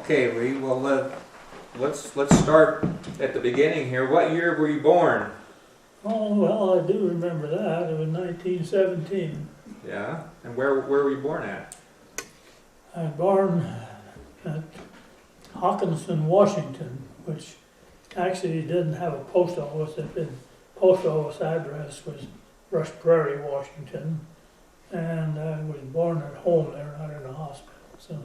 Okay, let's start at the beginning here. What year were you born? Oh, well, I do remember that. It was 1917. Yeah, and where were you born at? I was born at Hawkinson, Washington, which actually didn't have a post office. The post office address was Rush Prairie, Washington, and I was born at home there, not in a hospital. So.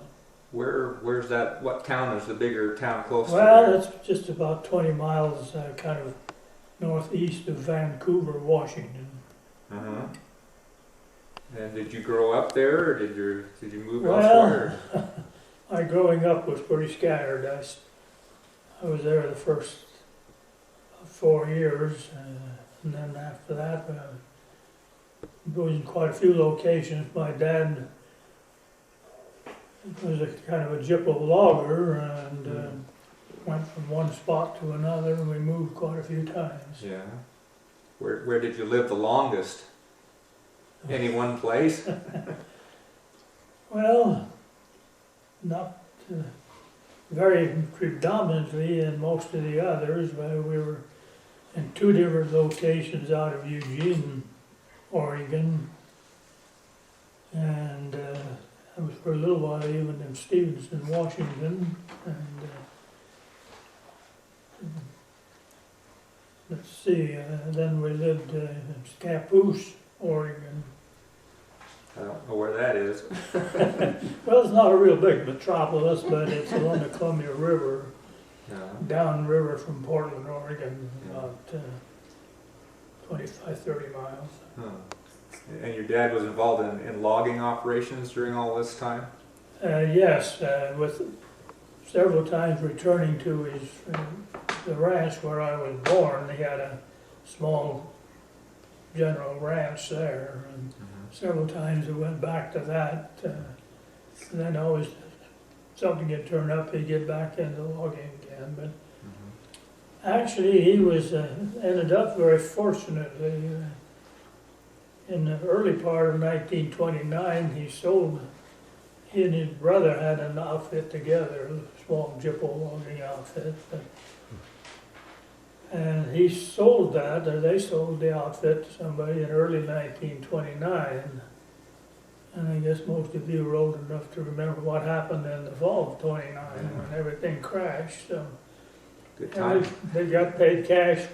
Where's that? What town is the bigger town close to? Well, it's just about 20 miles, kind of northeast of Vancouver, Washington. Uh-huh. And did you grow up there, or did you move elsewhere? My growing up was pretty scattered. I was there the first 4 years, and then after that, I was in quite a few locations. My dad was a kind of a gyppo logger, and went from one spot to another, and we moved quite a few times. Yeah. Where did you live the longest? Any one place? Well, not very predominantly in most of the others, but we were in 2 different locations out of Eugene, Oregon, and I was for a little while even in Stevenson, Washington, and let's see, then we lived in Scappoose, Oregon. I don't know where that is. Well, it's not a real big metropolis, but it's along the Columbia River, downriver from Portland, Oregon, about 25-30 miles. Huh. And your dad was involved in logging operations during all this time? Yes, with several times returning to the ranch where I was born. They had a small general ranch there, and several times we went back to that, and then always something had turned up, he'd get back into logging again. But actually he was ended up very fortunately. In the early part of 1929, he and his brother had an outfit together, a small gyppo logging outfit. And he sold that, or they sold the outfit to somebody in early 1929. And I guess most of you are old enough to remember what happened in the fall of '29 when everything crashed. So good time. They got paid cash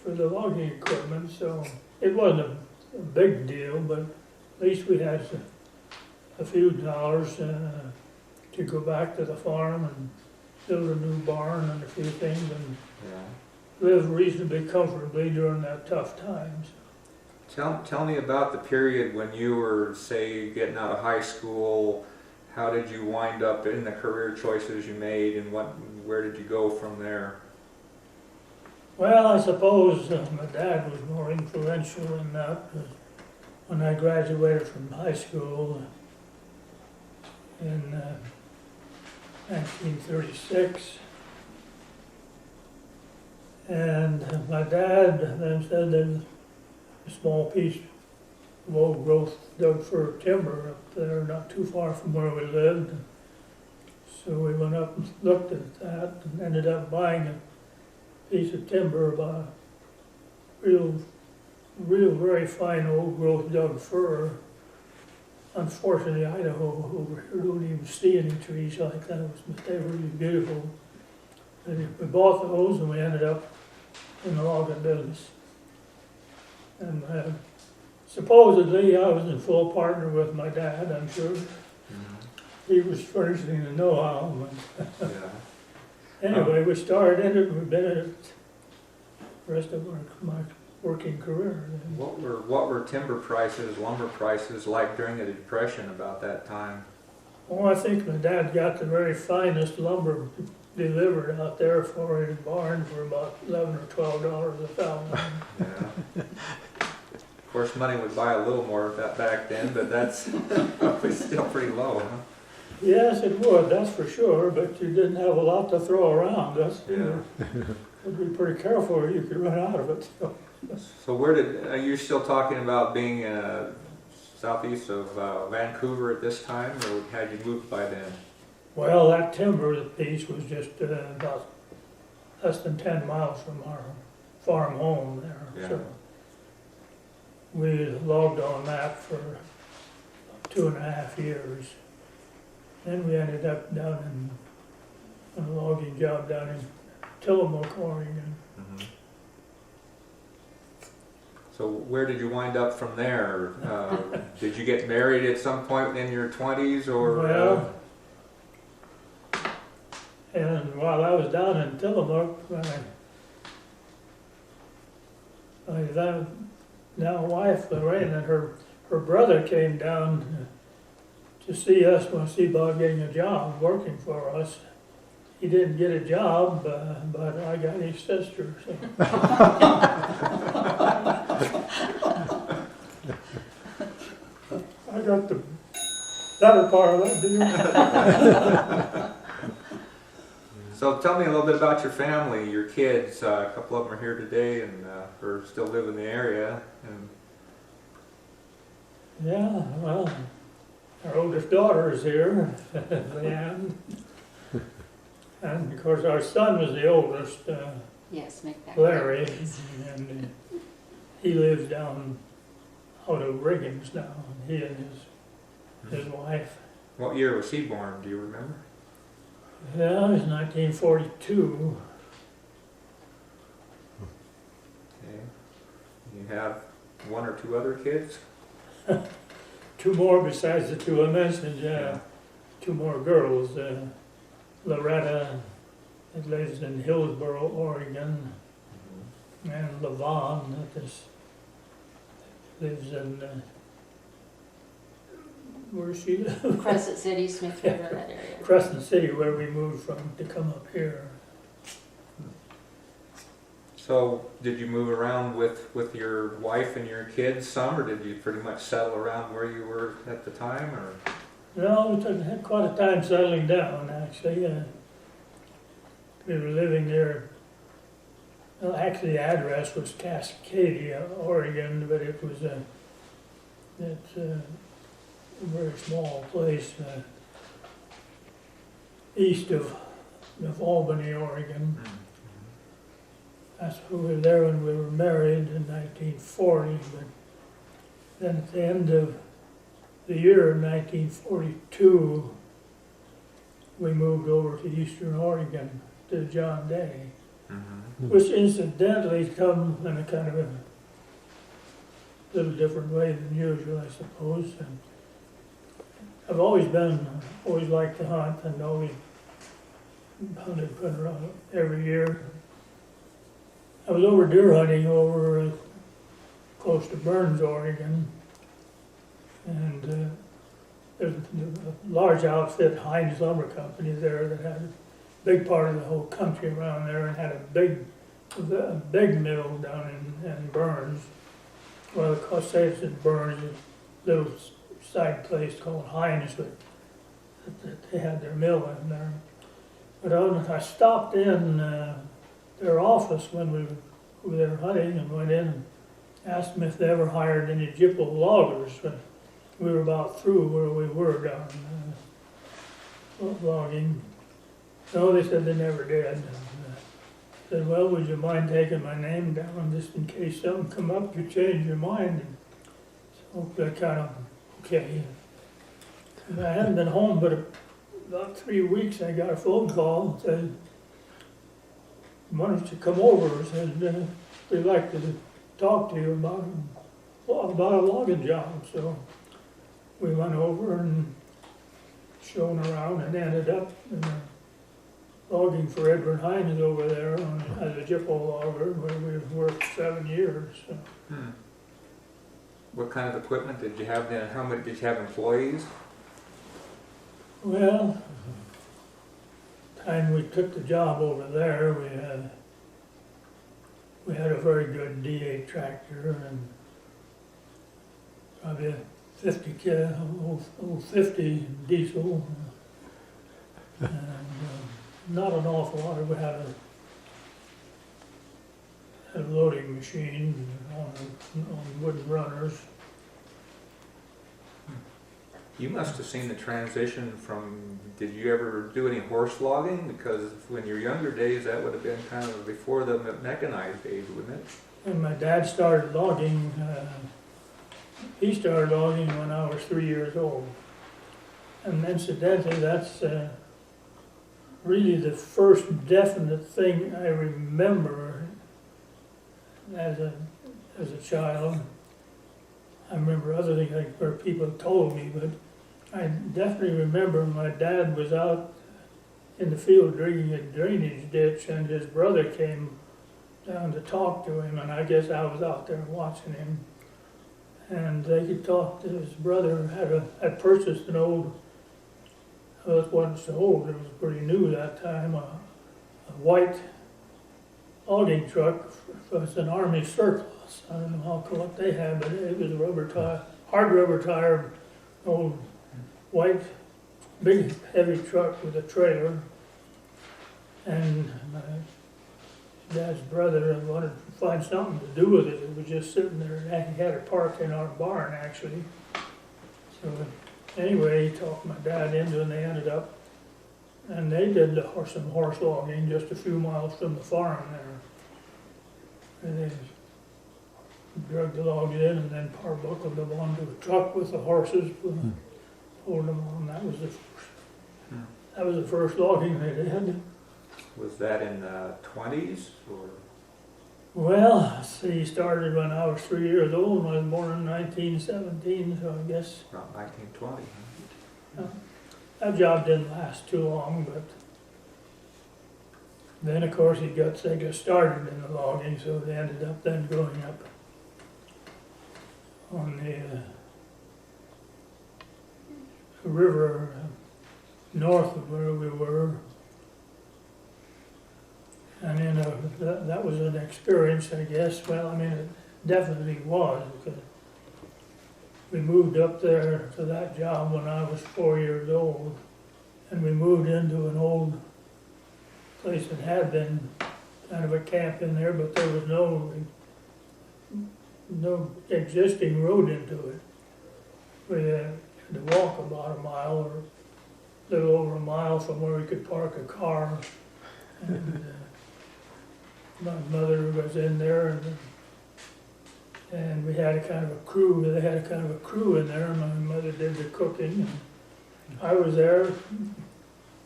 for the logging equipment, so it wasn't a big deal, but at least we had a few dollars to go back to the farm and build a new barn and a few things, and live reasonably comfortably during that tough times. Tell me about the period when you were, say, getting out of high school. How did you wind up in the career choices you made, and where did you go from there? Well, I suppose my dad was more influential in that. When I graduated from high school in 1936, and my dad then said there was a small piece of old growth Doug fir timber up there, not too far from where we lived. So we went up and looked at that and ended up buying a piece of timber, about real very fine old growth Doug fir. Unfortunately, Idaho over here don't even see any trees like that, but they were really beautiful. And we bought those and we ended up in the logging business. And supposedly I was in full partner with my dad, I'm sure. He was furnishing the know-how. Anyway, we started in it, and we've been in it the rest of my working career. What were timber prices, lumber prices like during the Depression about that time? Well, I think my dad got the very finest lumber delivered out there for his barn for about $11 or $12 a thousand. Yeah. Of course, money would buy a little more of that back then, but that's probably still pretty low, huh? Yes, it would, that's for sure, but you didn't have a lot to throw around. You would be pretty careful or you could run out of it. So are you still talking about being southeast of Vancouver at this time, or had you moved by then? Well, that timber piece was just about less than 10 miles from our farm home there. Yeah. So we logged on that for 2.5 years. Then we ended up down in a logging job down in Tillamook, Oregon. Mhm. So where did you wind up from there? Did you get married at some point in your 20s, or? Well, and while I was down in Tillamook, my now wife Lorraine and her brother came down to see us when see about getting a job working for us. He didn't get a job, but I got his sister. So. I got the better part of that deal. So tell me a little bit about your family, your kids. A couple of them are here today and or still live in the area. And Yeah, well, our oldest daughter is here, Leanne. And of course, our son was the oldest, Yes, make that. Larry, and he lives down out of Riggins now, and he and his wife. what year was he born? Do you remember? Yeah, it was 1942. Okay. You have one or two other kids? Two more besides the two I mentioned, yeah. Two more girls. Loretta, that lives in Hillsboro, Oregon, and Levon, that lives in, where does she live? Crescent City, Smith River, that area. Crescent City, where we moved from to come up here. So did you move around with your wife and your kids some, or did you pretty much settle around where you were at the time? Or? No, we had quite a time settling down, actually. We were living there. Well, actually, the address was Cascadia, Oregon, but it was it's a very small place east of Albany, Oregon. That's where we were there when we were married in 1940. But then at the end of the year 1942, we moved over to Eastern Oregon to John Day, which incidentally come in a kind of a little different way than usual, I suppose. And I've always liked to hunt, and always hunted around every year. I was over deer hunting over close to Burns, Oregon, and there's a large outfit, Heinz Lumber Company there, that had a big part of the whole country around there, and had a big mill down in Burns. Well, of course, it's in Burns, a little side place called Heinz, but they had their mill in there. But I stopped in their office when we were there hunting, and went in and asked them if they ever hired any Jippo loggers. We were about through where we were down logging. No, they said they never did. And, said, well, would you mind taking my name down just in case something come up, you change your mind? And so I kind of, okay. And I hadn't been home but about 3 weeks. I got a phone call and said, why don't you come over? Said, we'd like to talk to you about a logging job. So we went over and shown around and ended up logging for Edward Hines over there as a Jippo logger, where we worked 7 years. So. What kind of equipment did you have then? How many did you have employees? Well, time we took the job over there, we had a very good D8 tractor and probably a 50 diesel, and not an awful lot. We had a loading machine on wooden runners. You must have seen the transition from, did you ever do any horse logging? Because when your younger days, that would have been kind of before the mechanized age, wouldn't it? When my dad started logging, he started logging when I was 3 years old. And incidentally, that's really the first definite thing I remember as a child. I remember other things like where people told me, but I definitely remember my dad was out in the field digging a drainage ditch, and his brother came down to talk to him, and I guess I was out there watching him. And they could talk to his brother, had purchased an old, well, it wasn't so old, it was pretty new that time, a white logging truck. It was an Army surplus. I don't know what they had, but it was a rubber tire, hard rubber tire, old white, big heavy truck with a trailer. And my dad's brother wanted to find something to do with it. It was just sitting there. He had it parked in our barn, actually. So anyway, he talked my dad into it, and they ended up, and they did some horse logging just a few miles from the farm there. And they drug the logs in and then buckled them onto a truck with the horses, pulled them on. That was the first logging they did. Was that in the 20s or? Well, let's see, he started when I was 3 years old, and I was born in 1917, so I guess Around 1920. that job didn't last too long, but then of course they got started in the logging, so they ended up then going up on the river north of where we were. And that was an experience, I guess. Well, I mean, it definitely was, because we moved up there to that job when I was 4 years old, and we moved into an old place that had been kind of a camp in there, but there was no existing road into it. We had to walk about a mile or a little over a mile from where we could park a car. And my mother was in there, and we had a kind of a crew. They had a kind of a crew in there, and my mother did the cooking. And I was there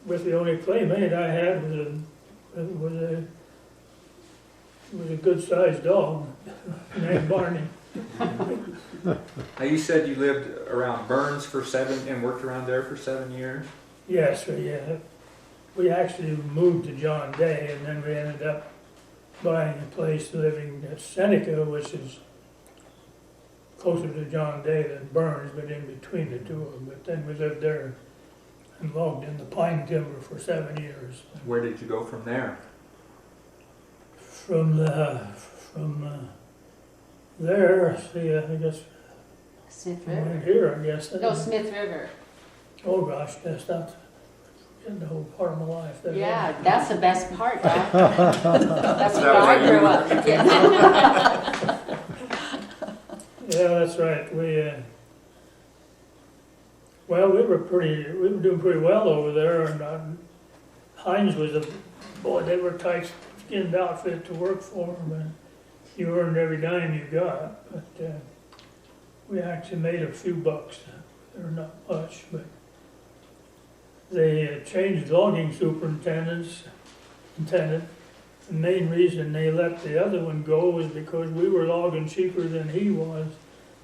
with the only playmate I had was a good-sized dog named Barney. Now you said you lived around Burns and worked around there for 7 years? Yes, we actually moved to John Day, and then we ended up buying a place living at Seneca, which is closer to John Day than Burns, but in between the two of them. But then we lived there and logged in the pine timber for 7 years. Where did you go from there? From there, see, I guess Smith right River. here, I guess. No, Smith River. Oh gosh, yes, that's the whole part of my life. That Yeah, that's the best part, Doc. That's where I grew up. Yeah. Yeah, that's right. We were doing pretty well over there, and Heinz was they were tight-skinned outfit to work for them, and you earned every dime you got. But we actually made a few bucks. They're not much, but they changed logging superintendent. The main reason they let the other one go was because we were logging cheaper than he was.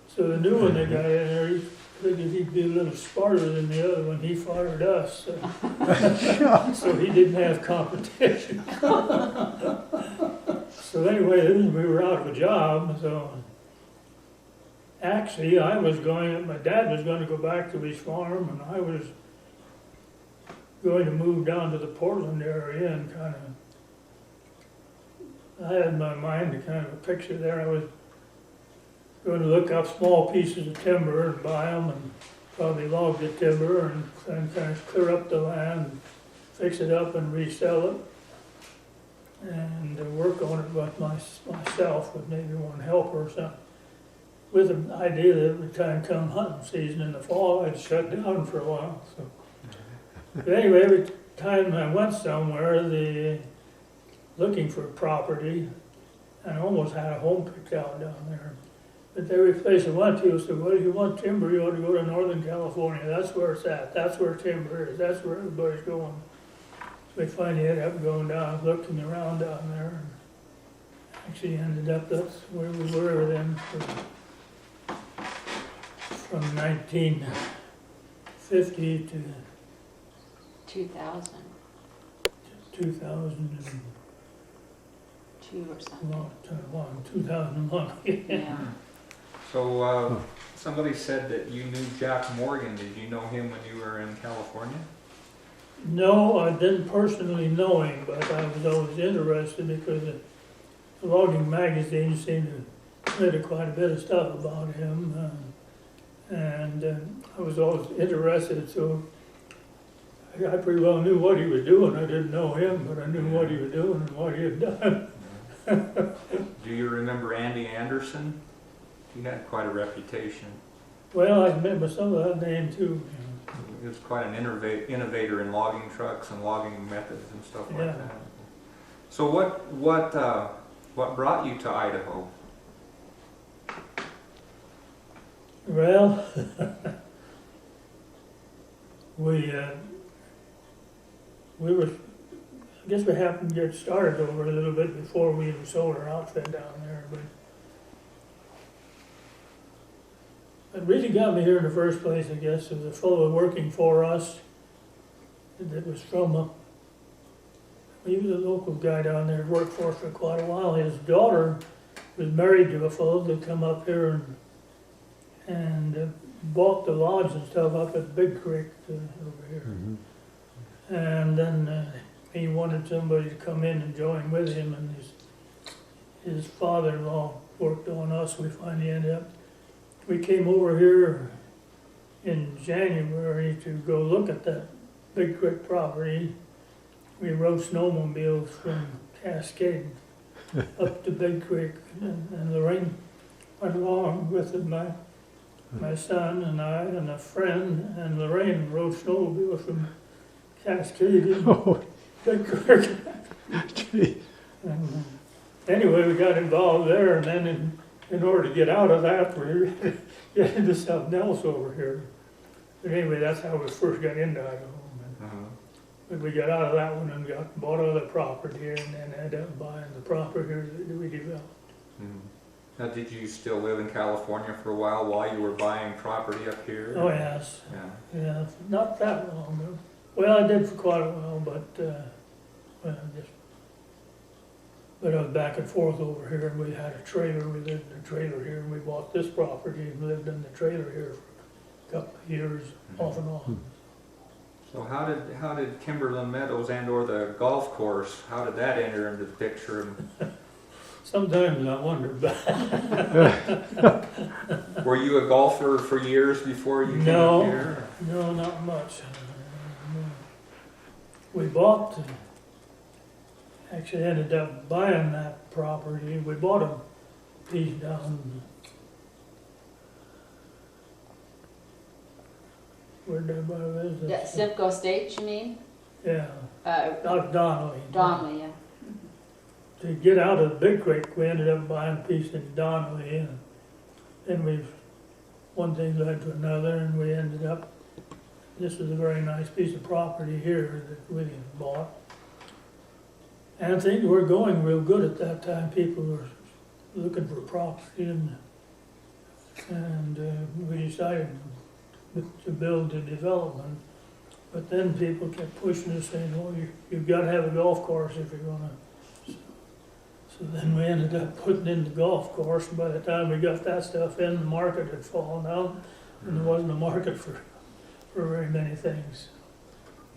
So the new one they got in there, he figured he'd be a little smarter than the other one. He fired us, so he didn't have competition. So anyway, we were out of a job. So actually, my dad was going to go back to his farm, and I was going to move down to the Portland area, and I had in my mind a kind of a picture there. I was going to look up small pieces of timber and buy them, and probably log the timber and kind of clear up the land, fix it up and resell it, and work on it with myself with maybe one helper or something. with an idea that every time come hunting season in the fall, I'd shut down for a while, so. But anyway, every time I went somewhere, looking for property, and I almost had a home picked out down there. But every place I went to said, well, if you want timber, you ought to go to Northern California, that's where it's at, that's where timber is, that's where everybody's going. So we finally ended up going down, looking around down there, and actually ended up, that's where we were then from 1950 to 2002 2000 or something. long time, 2001. Yeah. So, somebody said that you knew Jack Morgan. Did you know him when you were in California? No, I didn't personally know him, but I was always interested because the logging magazine seemed to print quite a bit of stuff about him, and I was always interested, so I pretty well knew what he was doing. I didn't know him, but I knew what he was doing and what he had done. Do you remember Andy Anderson? He had quite a reputation. Well, I remember some of that name too. He was quite an innovator in logging trucks and logging methods and stuff like Yeah. that. So what brought you to Idaho? Well, we were, I guess we happened to get started over a little bit before we even sold our outfit down there, but it really got me here in the first place, I guess, is a fellow working for us that was from he was a local guy down there, worked for us for quite a while. His daughter was married to a fellow that come up here and bought the lodge and stuff up at Big Creek over here. And then he wanted somebody to come in and join with him, and his father-in-law worked on us. We finally ended up, we came over here in January to go look at that Big Creek property. We rode snowmobiles from Cascade up to Big Creek, and Lorraine went along with it. My son and I and a friend and Lorraine rode snowmobiles from Cascade in Big Creek. And anyway, we got involved there, and then in order to get out of that, we get into something else over here. But anyway, that's how we first got into Idaho. But we got out of that one and bought other property here, and then ended up buying the property here that we developed. Now, did you still live in California for a while you were buying property up here? Oh, yes. Yeah. Yeah, not that long ago. Well, I did for quite a while, but I was back and forth over here, and we had a trailer. We lived in a trailer here, and we bought this property and lived in the trailer here for a couple of years, off and on. So how did Kimberland Meadows and/or the golf course, how did that enter into the picture? Sometimes I wonder about Were you a golfer for years before you came No. up here? No, not much. We bought, actually ended up buying that property. We bought a piece down, where'd that buy this? Yeah, Simcoe Estates, you mean? Yeah, out Donnelly. Donnelly, yeah. To get out of Big Creek, we ended up buying a piece in Donnelly, and then one thing led to another, and we ended up, this was a very nice piece of property here that we bought. And things were going real good at that time. People were looking for property, and we decided to build a development. But then people kept pushing us, saying, "Oh, you've got to have a golf course if you're going to." So then we ended up putting in the golf course, and by the time we got that stuff in, the market had fallen out, and there wasn't a market for very many things.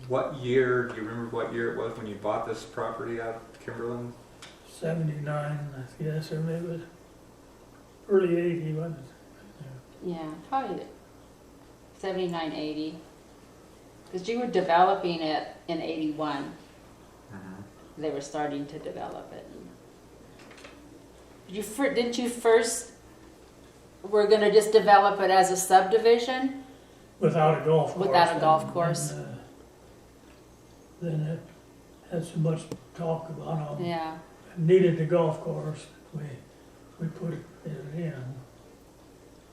What year, do you remember what year it was when you bought this property out of Kimberland? 79, I guess, or maybe it was early 80, wasn't it? Yeah, probably 79, 80. Because you were developing it in 81. They were starting to develop it. Didn't you first we're gonna just develop it as a subdivision? without a golf course. Without a golf course. And, then it had so much talk about how Yeah. it needed the golf course, we put it in.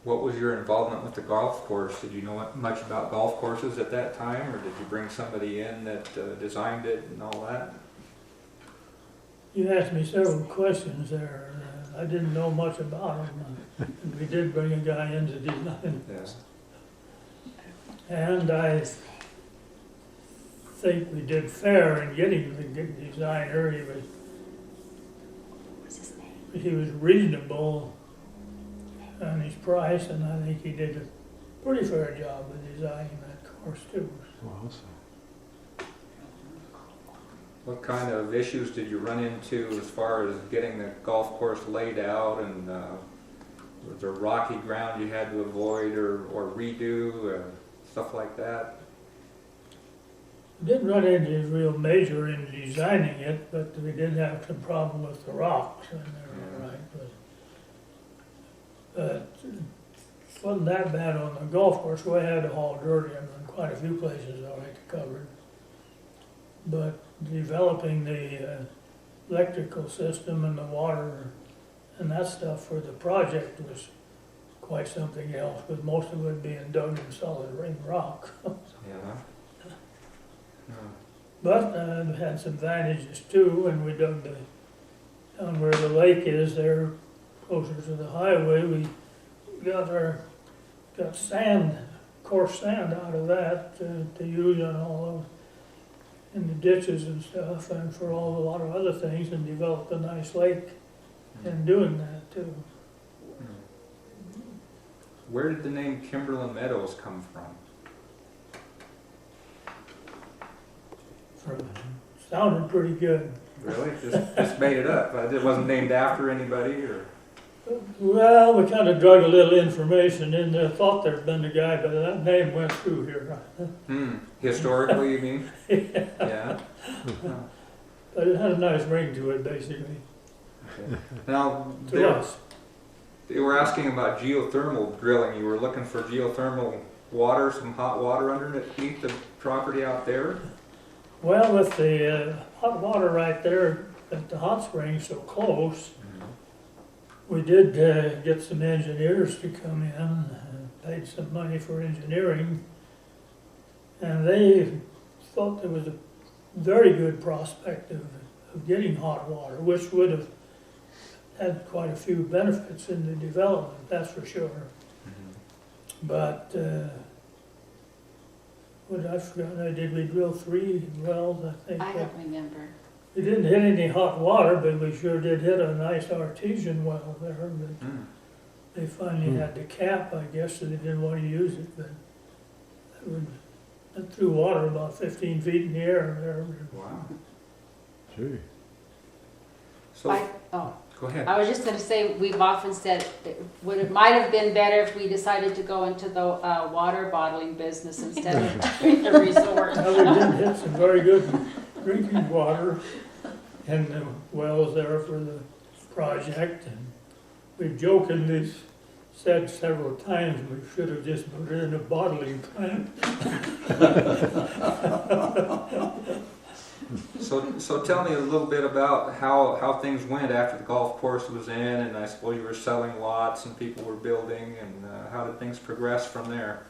What was your involvement with the golf course? Did you know much about golf courses at that time, or did you bring somebody in that designed it and all that? You asked me several questions there. I didn't know much about them. We did bring a guy in to design. Yes. And I think we did fair in getting the designer. What's his name? He was reasonable on his price, and I think he did a pretty fair job of designing that course too. What kind of issues did you run into as far as getting the golf course laid out, and was there rocky ground you had to avoid or redo, stuff like that? We didn't run into real major in designing it, but we did have some problem with the rocks in there, all right. But it wasn't that bad on the golf course. We had to haul dirt in quite a few places, all right, covered. But developing the electrical system and the water and that stuff for the project was quite something else, with most of it being dug in solid ring rock. Yeah. But it had some advantages too, and we dug down where the lake is there, closer to the highway, we got sand, coarse sand out of that to use on all of, in the ditches and stuff, and for a lot of other things, and developed a nice lake in doing that too. Where did the name Kimberland Meadows come from? Sounded pretty good. Really? Just made it up. It wasn't named after anybody, or? Well, we kind of drug a little information in there, thought there'd been a guy, but that name went through here. Historically, you mean? Yeah. But it had a nice ring to it, basically, Okay. Now, to us. they were asking about geothermal drilling. You were looking for geothermal water, some hot water underneath the property out there? Well, with the hot water right there at the hot springs so close, we did get some engineers to come in, and paid some money for engineering, and they thought there was a very good prospect of getting hot water, which would have had quite a few benefits in the development, that's for sure. But what I forgot, did we drill 3 wells, I think? I don't remember. We didn't hit any hot water, but we sure did hit a nice artesian well there. But they finally had to cap, I guess, so they didn't want to use it. But that threw water about 15 feet in the air there. Wow. Gee. So, go ahead. I was just gonna say, we've often said it might have been better if we decided to go into the water bottling business instead of doing the resort. Well, we did hit some very good drinking water in the wells there for the project. And we've jokingly said several times we should have just put it in a bottling plant. So tell me a little bit about how things went after the golf course was in, and I suppose you were selling lots and people were building, and how did things progress from there?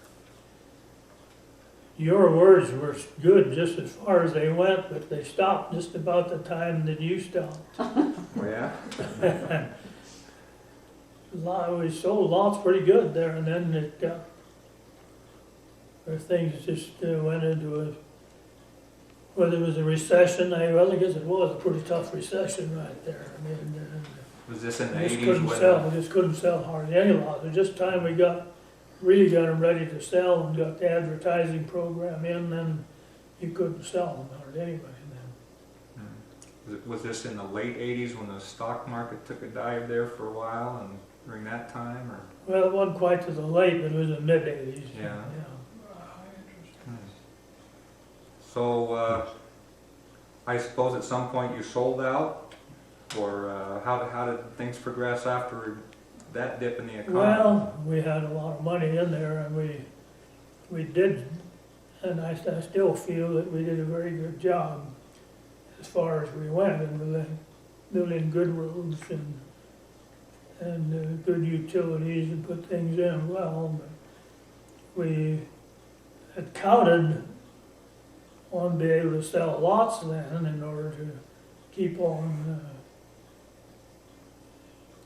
Your words were good just as far as they went, but they stopped just about the time that you stopped. Oh, yeah? We sold lots pretty good there, and then it got, where things just went into whether it was a recession, I guess it was a pretty tough recession right there. I mean, Was this in the we just 80s? we just couldn't sell hardly any lots. It was just time we really got them ready to sell and got the advertising program in, then you couldn't sell them hardly anybody then. Was this in the late 80s when the stock market took a dive there for a while, and during that time, or? Well, it wasn't quite to the late, but it was in the mid-80s. Yeah. So, I suppose at some point you sold out, or how did things progress after that dip in the economy? Well, we had a lot of money in there, and we did, and I still feel that we did a very good job as far as we went, and building good roads and good utilities and put things in well. But we had counted on being able to sell lots then in order to keep on.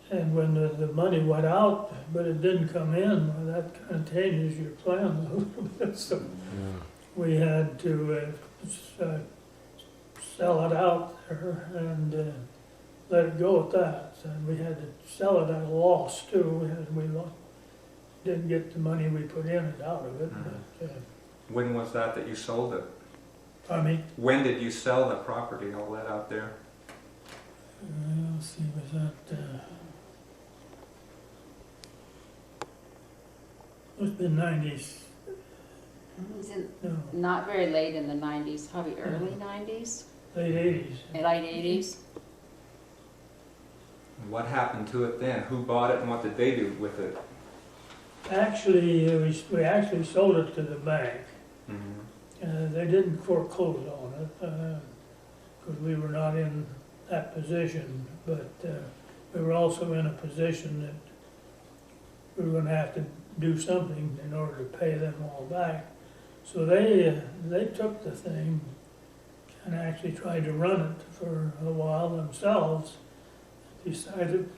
And when the money went out, but it didn't come in, well, that kind of changes your plan a little bit. So we had to sell it out there and let it go at that. And we had to sell it at a loss too. We didn't get the money we put in and out of it. But, When was that you sold it? I mean, When did you sell the property, all that out there? let's see, was that? It's been 90s. Is it No, not very late in the 90s, probably early 90s, late 80s. late 80s? What happened to it then? Who bought it and what did they do with it? Actually, we actually sold it to the bank. Mm-hmm. They didn't foreclose on it because we were not in that position, but we were also in a position that we were going to have to do something in order to pay them all back. So they took the thing and actually tried to run it for a while themselves. Decided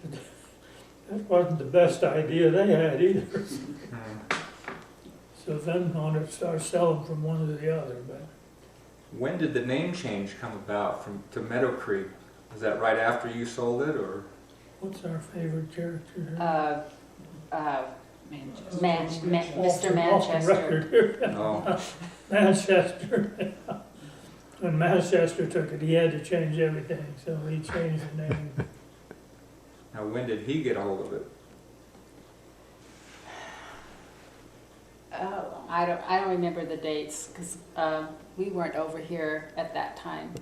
that wasn't the best idea they had either. Mm-hmm. So then on it started selling from one to the other. But When did the name change come about to Meadowcreek? Was that right after you sold it, or? what's our favorite character here? Mr. Off the Manchester. record here. Oh, Manchester. When Manchester took it, he had to change everything, so he changed the name. now when did he get a hold of it? Oh, I don't remember the dates because we weren't over here at that time.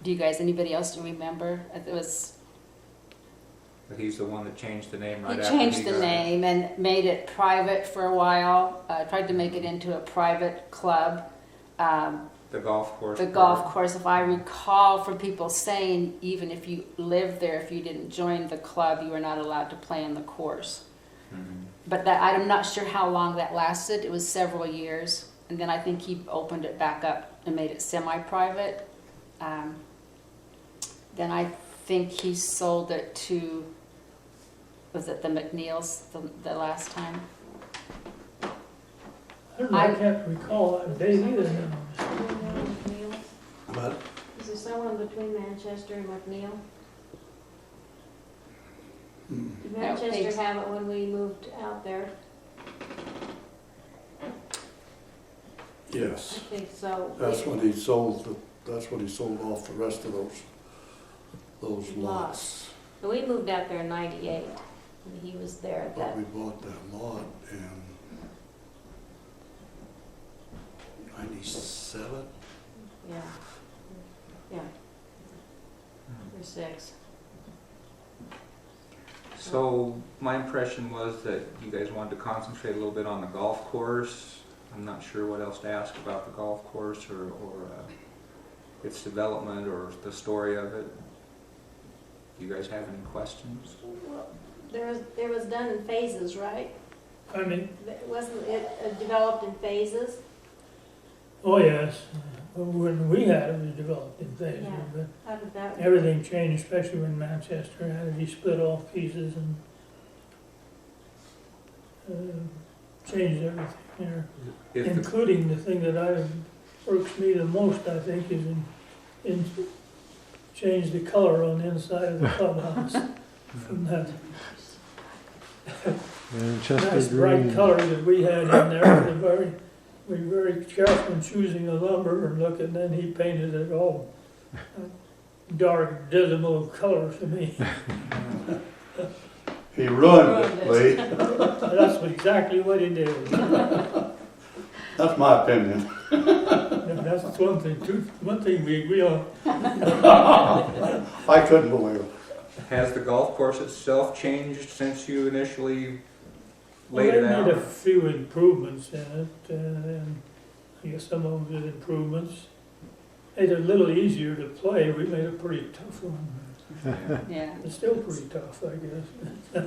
Do you guys, anybody else remember? It was, But he's the one that changed the name right he after changed the got it. name and made it private for a while, tried to make it into a private club. The golf course. The golf course, if I recall from people saying, even if you lived there, if you didn't join the club, you were not allowed to play on the course. Mm-hmm. But that, I'm not sure how long that lasted. It was several years. And then I think he opened it back up and made it semi-private. Then I think he sold it to, was it the McNeils the last time? I don't know, I can't recall that date either now. But Is there someone between Manchester and McNeil? Did Manchester have it when we moved out there? I yes, think so. that's when he sold off the rest of those lots. And we moved out there in '98, and he was there at But that. we bought that lot in 97. Yeah. Yeah. Or 6. So my impression was that you guys wanted to concentrate a little bit on the golf course. I'm not sure what else to ask about the golf course or its development or the story of it. Do you guys have any questions? Well, there was done in phases, right? I mean, Wasn't it developed in phases? oh yes, when we had it, it was developed in phases, Yeah. but How did that? everything changed, especially when Manchester had it. He split off pieces and changed everything there, If the, including the thing that irks me the most, I think, is in change the color on the inside of the clubhouse from that Manchester nice bright green. color that we had in there. We were very careful in choosing the lumber and looking, and then he painted it all dark, dismal color to me. He ruined it, Lee. That's exactly what he did. That's my opinion. And that's one thing we agree on. I couldn't believe it. Has the golf course itself changed since you initially Well, laid it they made a out? few improvements in it, and I guess some of them did improvements. Made it a little easier to play. We made a pretty tough one. Yeah. Yeah. It's still pretty tough, I guess.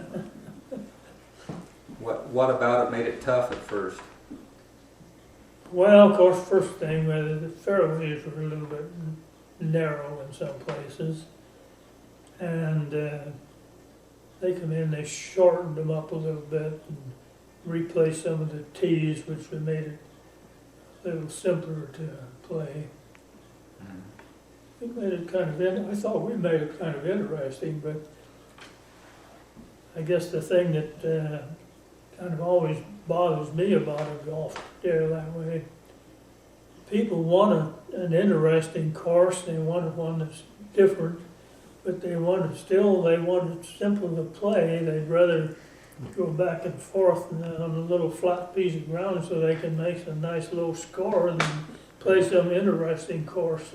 What about it made it tough at first? Well, of course, first thing, the fairways were a little bit narrow in some places. And they come in, they shortened them up a little bit and replaced some of the tees, which would made it a little simpler to play. It made it kind of, I thought we made it kind of interesting, but I guess the thing that kind of always bothers me about a golf there that way, people want an interesting course, they want one that's different, but they want it simple to play. They'd rather go back and forth on a little flat piece of ground so they can make a nice low score than play some interesting course.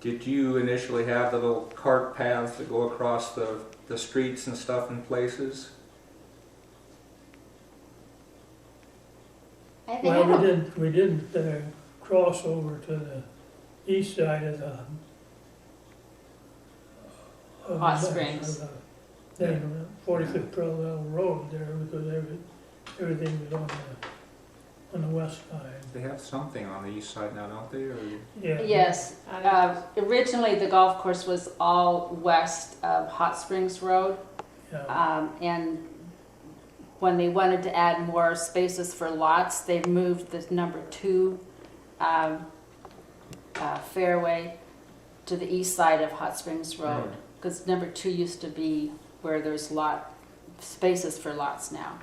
Did you initially have the little cart paths that go across the streets and stuff in places? I think Well, we didn't cross over to the east side of the Hot Springs. of the 45th Parallel Road there, because everything was on the west side. They have something on the east side now, don't they? Or Yeah. Yes. Originally, the golf course was all west of Hot Springs Road. Yeah. And when they wanted to add more spaces for lots, they moved the number 2 fairway to the east side of Hot Springs Road. Because number 2 used to be where there's spaces for lots now.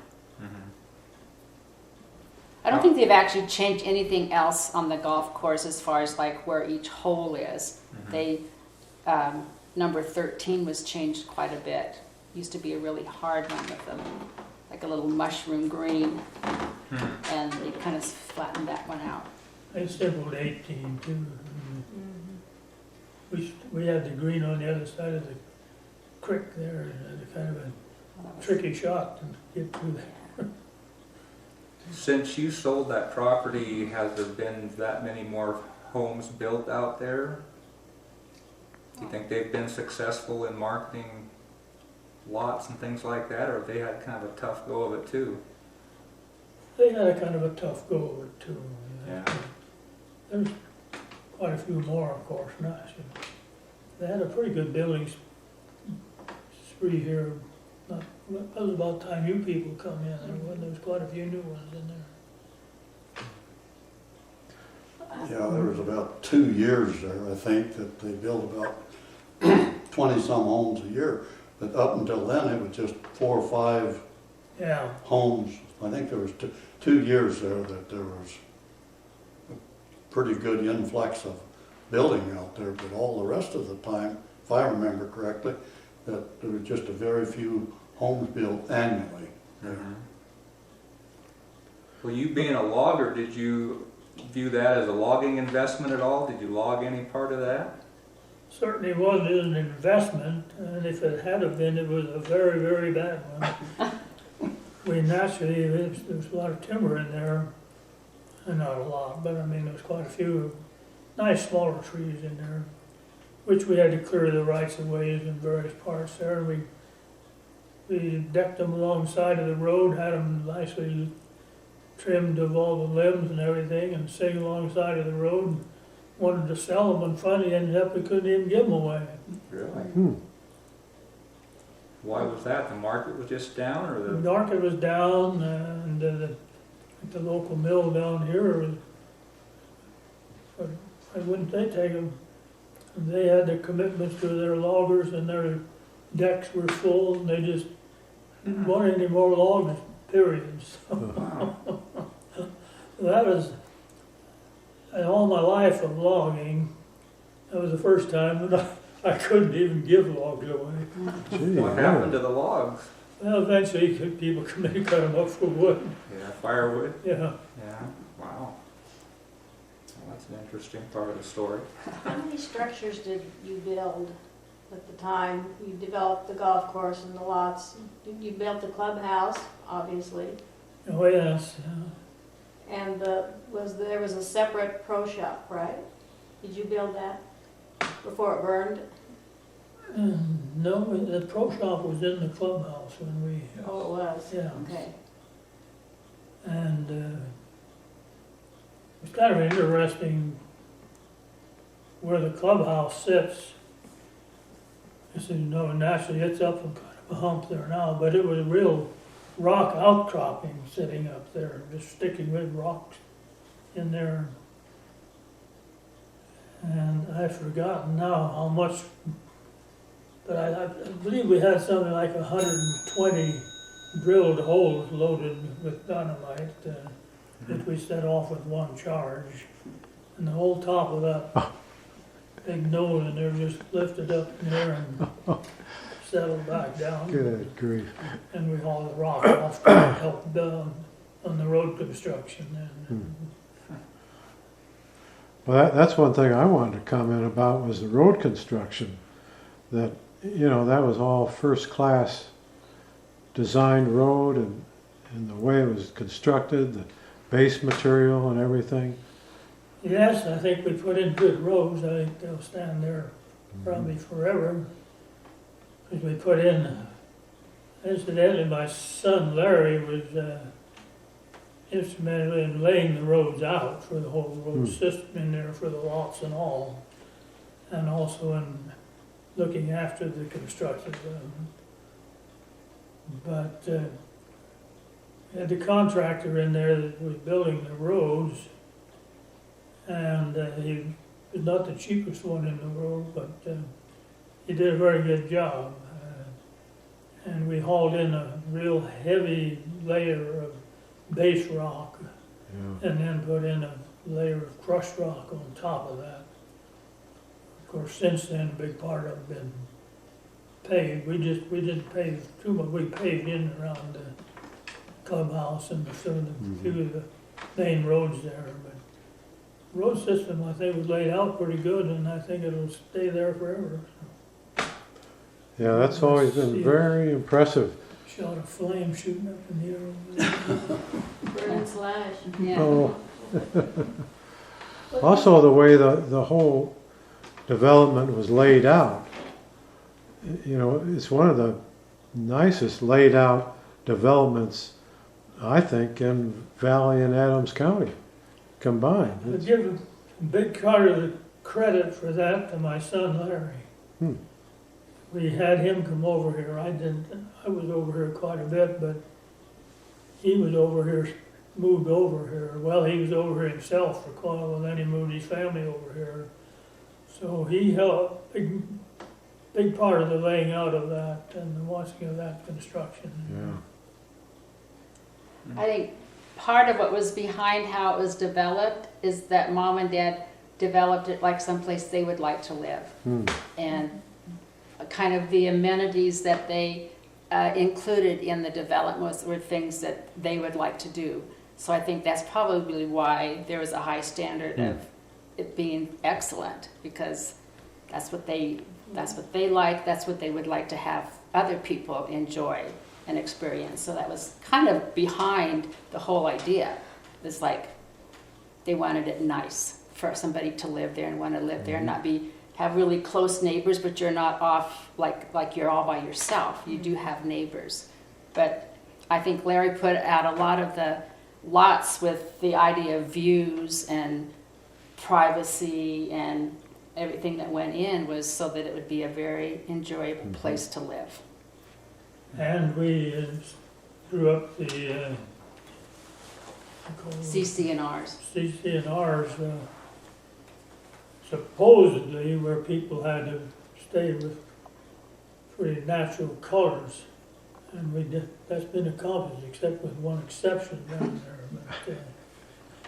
I don't think they've actually changed anything else on the golf course as far as like where each hole is. They, number 13 was changed quite a bit. Used to be a really hard one with them, like a little mushroom green, and they kind of flattened that one out. I sampled 18 too. We had the green on the other side of the creek there, and it's kind of a Well, that was- tricky shot to get through there. Since you sold that property, has there been that many more homes built out there? Do you think they've been successful in marketing lots and things like that, or have they had kind of a tough go of it too? They had a kind of a tough go of it too. Yeah. There's quite a few more, of course, not. They had a pretty good building spree here. That was about the time you people come in. There was quite a few new ones in there. Yeah, there was about 2 years there, I think, that they built about 20-some homes a year. But up until then, it was just 4 or 5 Yeah, homes. I think there was 2 years there that there was a pretty good influx of building out there. But all the rest of the time, if I remember correctly, that there was just a very few homes built annually there. Well, you being a logger, did you view that as a logging investment at all? Did you log any part of that? certainly was an investment, and if it had have been, it was a very, very bad one. We naturally, there's a lot of timber in there, and not a lot, but I mean, there's quite a few nice smaller trees in there, which we had to clear the rights of ways in various parts there. We decked them alongside of the road, had them nicely trimmed of all the limbs and everything, and sitting alongside of the road. Wanted to sell them, and finally ended up we couldn't even give them away. Really? Why was that? The market was just down, or The the? market was down, and the local mill down here was, why wouldn't they take them? And they had their commitments to their loggers, and their decks were full, and they just didn't want any more logs, period. So Wow. that was, in all my life of logging, that was the first time that I couldn't even give logs away. What happened to the logs? Well, eventually people come in and cut them up for wood. Yeah, firewood. Yeah. Yeah. Wow. Well, That's an interesting part of the story. How many structures did you build at the time you developed the golf course and the lots? You built the clubhouse, obviously, Oh, yes. and there was a separate pro shop, right? Did you build that before it burned? No, the pro shop was in the clubhouse when we, Oh, it was? yeah. Okay. And it's kind of interesting where the clubhouse sits. As you know, naturally it's up on kind of a hump there now, but it was a real rock outcropping sitting up there, just sticking with rocks in there. And I've forgotten now how much, but I believe we had something like 120 drilled holes loaded with dynamite that we set off with one charge. And the whole top of that big nose in there just lifted up in there and settled back down. Good grief. And we hauled the rock off to help on the road construction then. Well, that's one thing I wanted to comment about was the road construction. That, you know, that was all first class designed road and the way it was constructed, the base material and everything. Yes, I think we put in good roads. I think they'll stand there probably forever. Because we put in, incidentally, my son Larry was instrumental in laying the roads out for the whole road system in there for the lots and all. And also in looking after the construction of them. But we had the contractor in there that was building the roads. And he was not the cheapest one in the world, but he did a very good job. And we hauled in a real heavy layer of base rock and then put in a layer of crushed rock on top of that. Of course, since then, a big part of it been paved. We didn't pave too much. We paved in around the clubhouse and some of the few of the main roads there. But road system, I think, was laid out pretty good, and I think it'll stay there forever. Yeah, that's always been very impressive. Shot of flame shooting up in the air. Burn and slash. Yeah. Oh. Also, the way the whole development was laid out, you know, it's one of the nicest laid out developments, I think, in Valley and Adams County combined. I give a big part of the credit for that to my son Larry. We had him come over here. I didn't. I was over here quite a bit, but he was over here, moved over here. Well, he was over here himself for quite a while, and then he moved his family over here. So he helped big part of the laying out of that and the watching of that construction. Yeah. I think part of what was behind how it was developed is that Mom and Dad developed it like someplace they would like to live. And kind of the amenities that they included in the development were things that they would like to do. So I think that's probably why there was a high standard of it being excellent, because that's what they like, that's what they would like to have other people enjoy and experience. So that was kind of behind the whole idea. It's like they wanted it nice for somebody to live there and want to live there and not have really close neighbors, but you're not off like you're all by yourself. You do have neighbors. But I think Larry put out a lot of the lots with the idea of views and privacy and everything that went in was so that it would be a very enjoyable place to live. And we drew up the CC&Rs. CC&Rs, supposedly where people had to stay with pretty natural colors. And we did, that's been accomplished, except with one exception down there.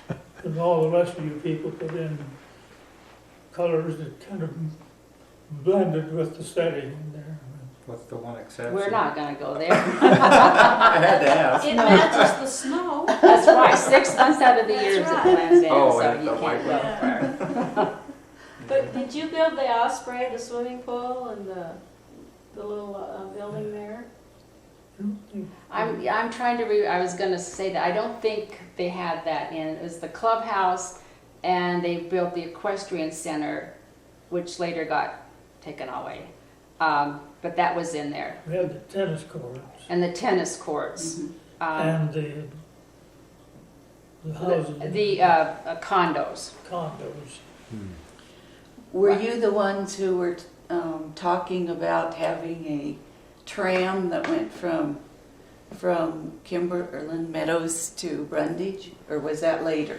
But, and all the rest of you people put in colors that kind of blended with the setting in there. What's the one exception? We're not gonna go there. I had to ask. It matches the snow. That's right, 6 months out of the year is That's it right. plans in, Oh, so and you the can't white go far. But did you build the Osprey, the swimming pool, and the little building there? I'm trying to I was gonna say that, I don't think they had that in, it was the clubhouse, and they built the equestrian center, which later got taken away. But that was in there, We had the tennis courts and the tennis courts. and the houses, The condos. condos. Were you the ones who were talking about having a tram that went from Kimberland Meadows to Brundage, or was that later?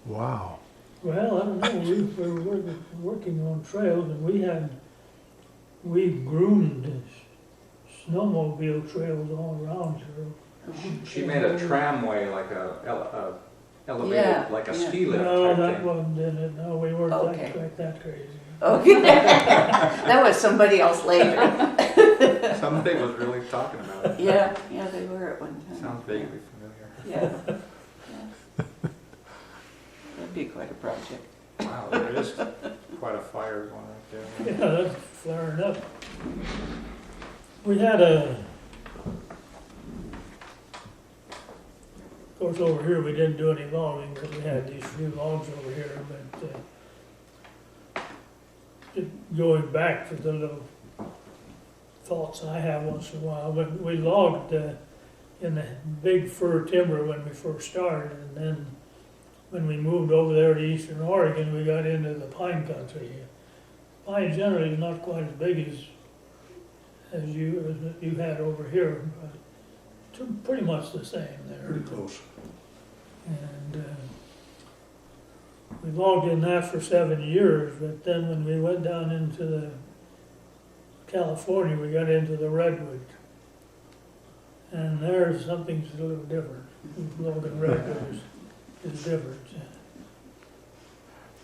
Wow. Well, I don't know, we were working on trails and we groomed snowmobile trails all around here. She made a tramway, like elevated, Yeah, like a yeah. ski lift No, type that thing. wasn't in it, no, we weren't Okay. like that crazy. Okay, that was somebody else later. Somebody was really talking about it. Yeah, they were at one time. Sounds vaguely familiar. Yeah. That'd be quite a project. Wow, there is quite a fire going right there. Yeah, that's flaring up. We had of course, over here, we didn't do any logging, but we had these few logs over here, but going back to the little thoughts I have once in a while, when we logged in the big fir timber when we first started, and then when we moved over there to eastern Oregon, we got into the pine country. Pine generally is not quite as big as you had over here, but pretty much the same there. Pretty close. And we logged in that for 7 years, but then when we went down into the California, we got into the redwood. And there's something's a little different. Logging redwood is different.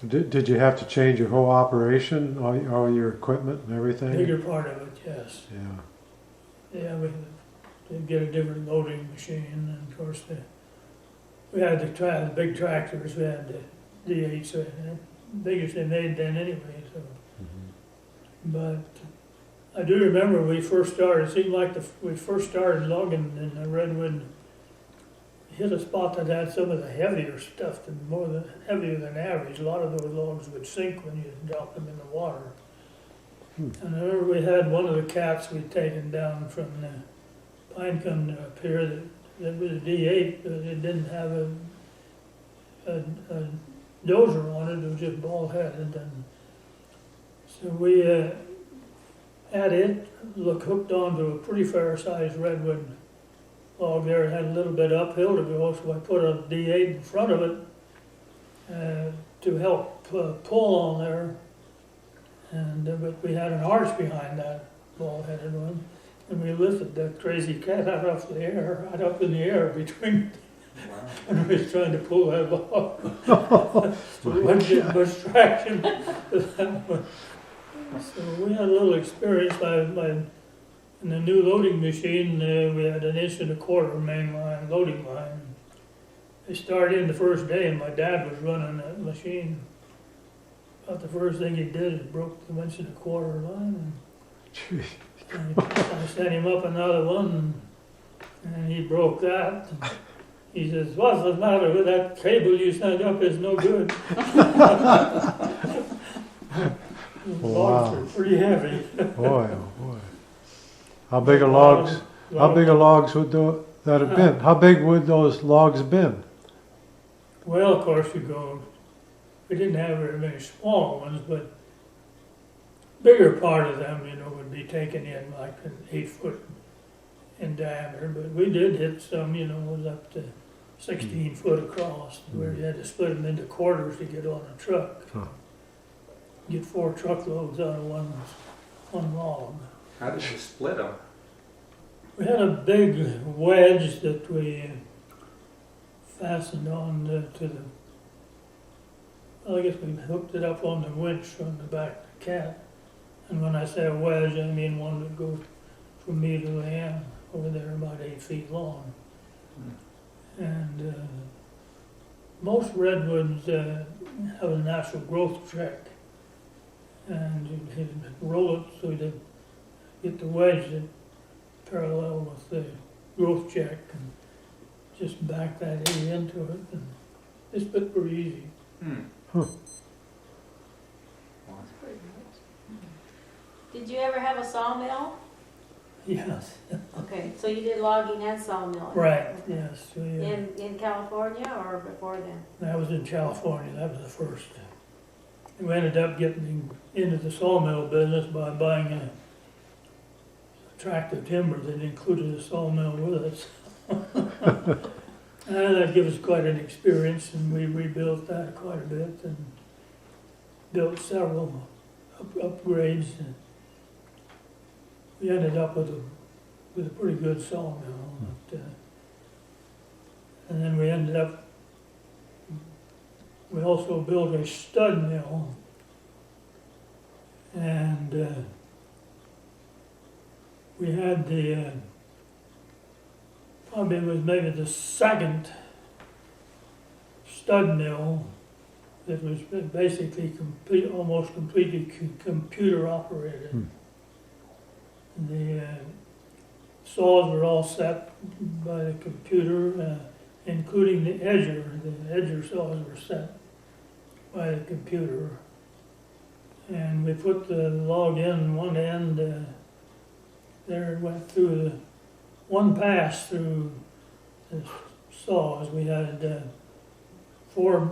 Did you have to change your whole operation, all your equipment and everything? Bigger part of it, yes. Yeah. Yeah, we had to get a different loading machine, and of course, we had the big tractors, we had the D8s, biggest they made then anyway, so. But I do remember when we first started, it seemed like we first started logging in the redwood, hit a spot that had some of the heavier stuff, heavier than average. A lot of those logs would sink when you dropped them in the water. And I remember we had one of the cats we'd taken down from the pine country up here that was a D8, but it didn't have a dozer on it, it was just ball headed. And so we had it hooked onto a pretty fair sized redwood log there. It had a little bit uphill to go, so I put a D8 in front of it to help pull on there. And but we had an arch behind that ball-headed one, and we lifted that crazy cat right up in the air between, Wow. and we was trying to pull that log. So we wasn't getting much traction with that one. So we had a little experience. In the new loading machine, we had an 1.25 inch main line, loading line. They started in the first day, and my dad was running that machine. About the first thing he did is broke the 1.25 inch line, and I sent him up another one, and he broke that. He says, "What's the matter with that cable you sent up? Is no good." Logs are pretty heavy. Boy, oh boy. How big a logs would that have been? How big would those logs been? Well, of course, we didn't have very many small ones, but bigger part of them, would be taken in like an 8 foot in diameter. But we did hit some, was up to 16 foot across, where you had to split them into quarters to get on a truck. Huh. Get 4 truckloads out of one log. How did you split them? We had a big wedge that we fastened on to well, I guess we hooked it up on the winch on the back of the cat. And when I say a wedge, I mean one that goes from me to the end, over there about 8 feet long. And most redwoods have a natural growth check. And you roll it so you get the wedge that parallel with the growth check and just back that hay into it. And it's been pretty easy. Did you ever have a sawmill? Yes, Okay, so you did logging and sawmilling? right, yes. In California or before then? That was in California, that was the first. We ended up getting into the sawmill business by buying a tract of timber that included a sawmill with it. And that gave us quite an experience, and we rebuilt that quite a bit and built several upgrades. And we ended up with a pretty good sawmill. And then we also built a stud mill, and we had probably was maybe the second stud mill that was basically almost completely computer operated. The saws were all set by the computer, including the edger. The edger saws were set by the computer. And we put the log in one end, there it went through the one pass through the saws. We had four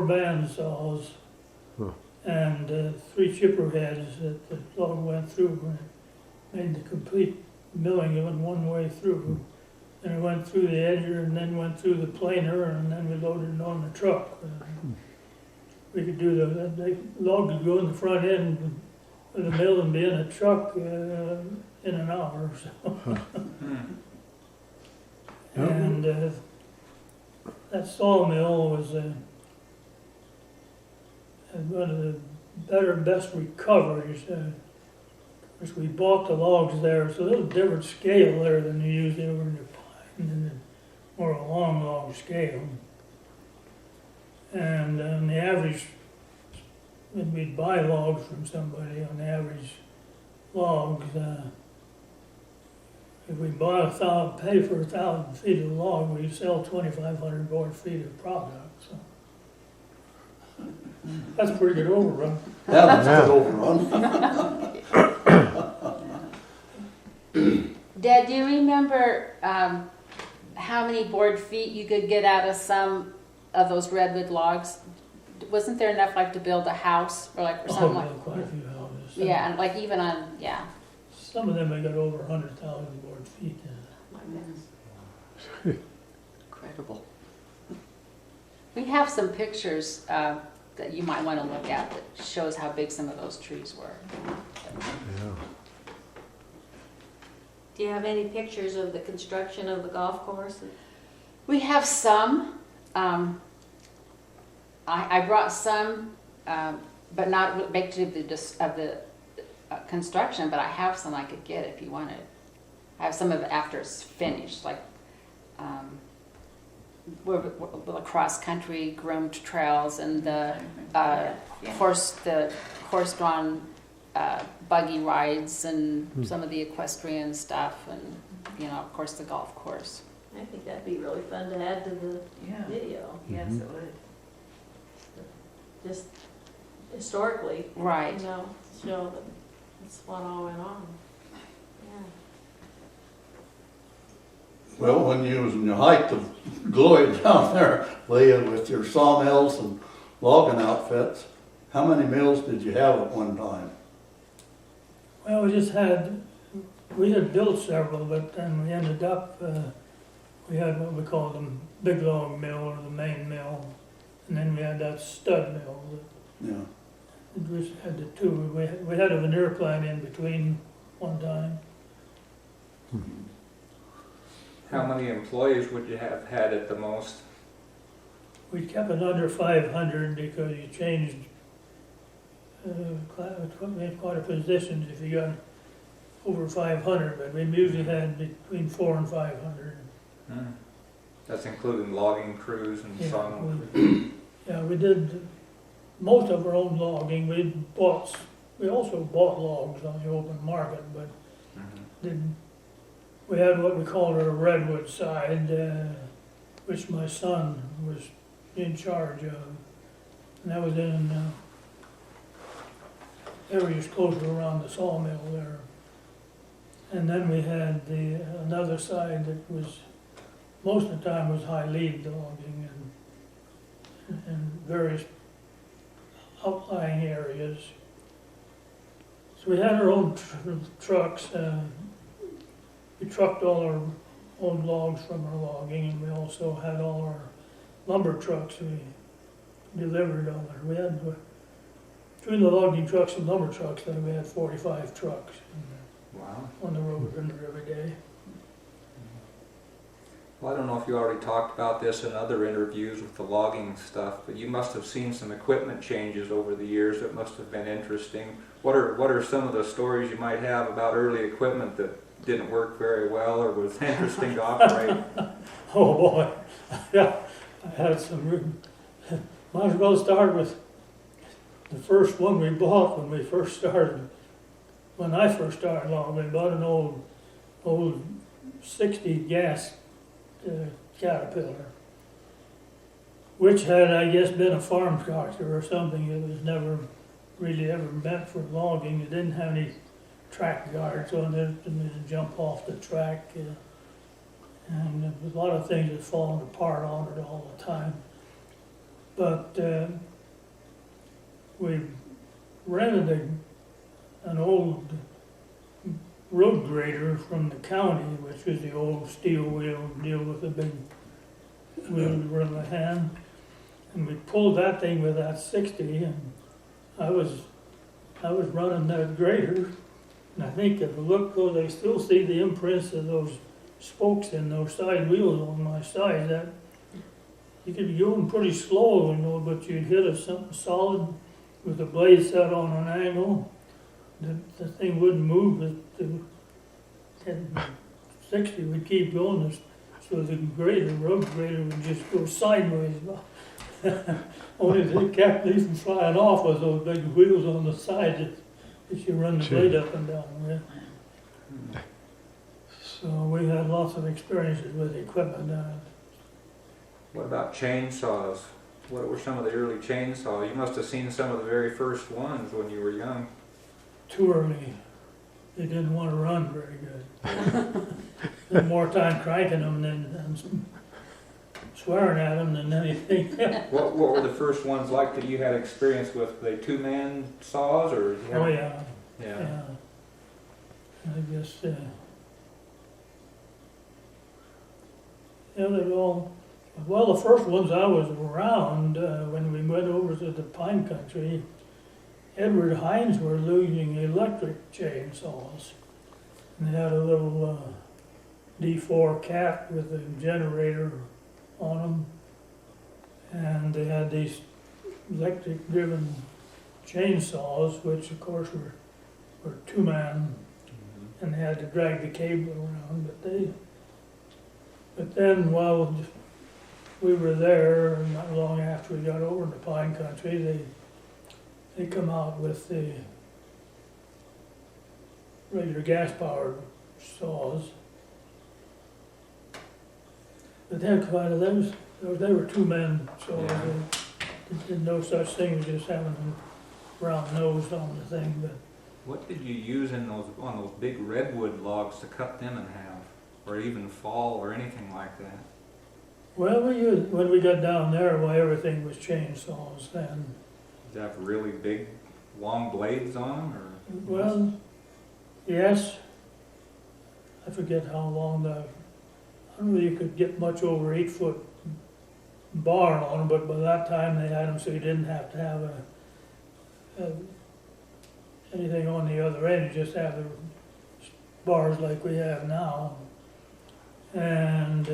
band saws and 3 chipper heads that the log went through. Made the complete milling of it one way through. And it went through the edger and then went through the planer, and then we loaded it on the truck. We could do the log could go in the front end of the mill and be in a truck in an hour or so. And that sawmill was had one of the best recoveries. Because we bought the logs there, so there's a different scale there than you use over in the pine, and more a long log scale. And on the average, when we'd buy logs from somebody, on the average logs, if we pay for 1,000 feet of log, we sell 2,500 board feet of product. So that's a pretty good overrun. Yeah, that's a good overrun. Dad, do you remember how many board feet you could get out of some of those redwood logs? Wasn't there enough like to build a house or something like? Quite a few houses. Yeah, and like even on Some of them have got over 100,000 board feet. My goodness. Incredible. We have some pictures that you might want to look at that shows how big some of those trees were. Yeah. Do you have any pictures of the construction of the golf course? We have some. I brought some, but not pictures of the construction. But I have some I could get if you wanted. I have some of it after it's finished, like the cross country groomed trails and the horse-drawn buggy rides and some of the equestrian stuff, and of course the golf course. I think that'd be really fun to add to the video. Yes, it would. Just historically, Right. to show that that's what all went on. Yeah. Well, when you was in the height of glory down there, Leah, with your sawmills and logging outfits, how many mills did you have at one time? Well, we had built several, but then we ended up, we had what we called the big log mill or the main mill, and then we had that stud mill. Yeah. We just had the two. We had a veneer plant in between one time. How many employees would you have had at the most? we kept it under 500 because you changed quite a positions if you got over 500, but we usually had between 400 and 500. Hmm. That's including logging crews and Yeah, sawmill. Yeah, we did most of our own logging. We also bought logs on the open market, but Mhm. we had what we called our redwood side, which my son was in charge of. And that was in areas closer around the sawmill there. And then we had another side that was, most of the time was high lead logging and various outlying areas. So we had our own trucks. We trucked all our own logs from our logging, and we also had all our lumber trucks we delivered on there. We had, between the logging trucks and lumber trucks, then we had 45 trucks Wow. on the road under every day. Well, I don't know if you already talked about this in other interviews with the logging stuff, but you must have seen some equipment changes over the years that must have been interesting. What are some of the stories you might have about early equipment that didn't work very well or was interesting to operate? Oh boy, yeah, I had some. Might as well start with the first one we bought when we first started. When I first started logging, we bought an old 60 gas Caterpillar, which had, I guess, been a farm tractor or something. It was never really ever meant for logging. It didn't have any track guards on it, and to jump off the track. And there was a lot of things that fallen apart on it all the time. But we rented an old road grader from the county, which was the old steel wheel deal with the big wheel to run the hand. And we pulled that thing with that 60, and I was running that grader. And I think if you look, though, I still see the imprints of those spokes in those side wheels on my side. That you could be going pretty slow, but you'd hit something solid with the blade set on an angle. The thing wouldn't move. The 60 would keep going, so the road grader would just go sideways. Only they kept leaving flying off was those big wheels on the side that you run the blade up and down with. So we had lots of experiences with equipment. What about chainsaws? What were some of the early chainsaws? You must have seen some of the very first ones when you were young. Too early. They didn't want to run very good. Spent more time cranking them than swearing at them than anything. What were the first ones like that you had experience with? Were they two-man saws or? Did you have- Oh yeah, Yeah. yeah. I guess. Yeah, they all. Well, the first ones I was around when we went over to the pine country. Edward Hines were using electric chainsaws. And they had a little D4 cat with a generator on them. And they had these electric driven chainsaws, which of course were two-man, and they had to drag the cable around. But then while we were there, and not long after we got over to pine country, they come out with the regular gas-powered saws. But they had quite a those. They were two-men saws. Yeah. There was no such thing as just having them round-nosed on the thing. But What did you use on those big redwood logs to cut them in half, or even fall or anything like that? well, when we got down there, well, everything was chainsaws then. Did they have really big, long blades on them, or? Well, yes. I forget how long I don't know if you could get much over 8-foot bar on them, but by that time they had them so you didn't have to have anything on the other end. You just have the bars like we have now. And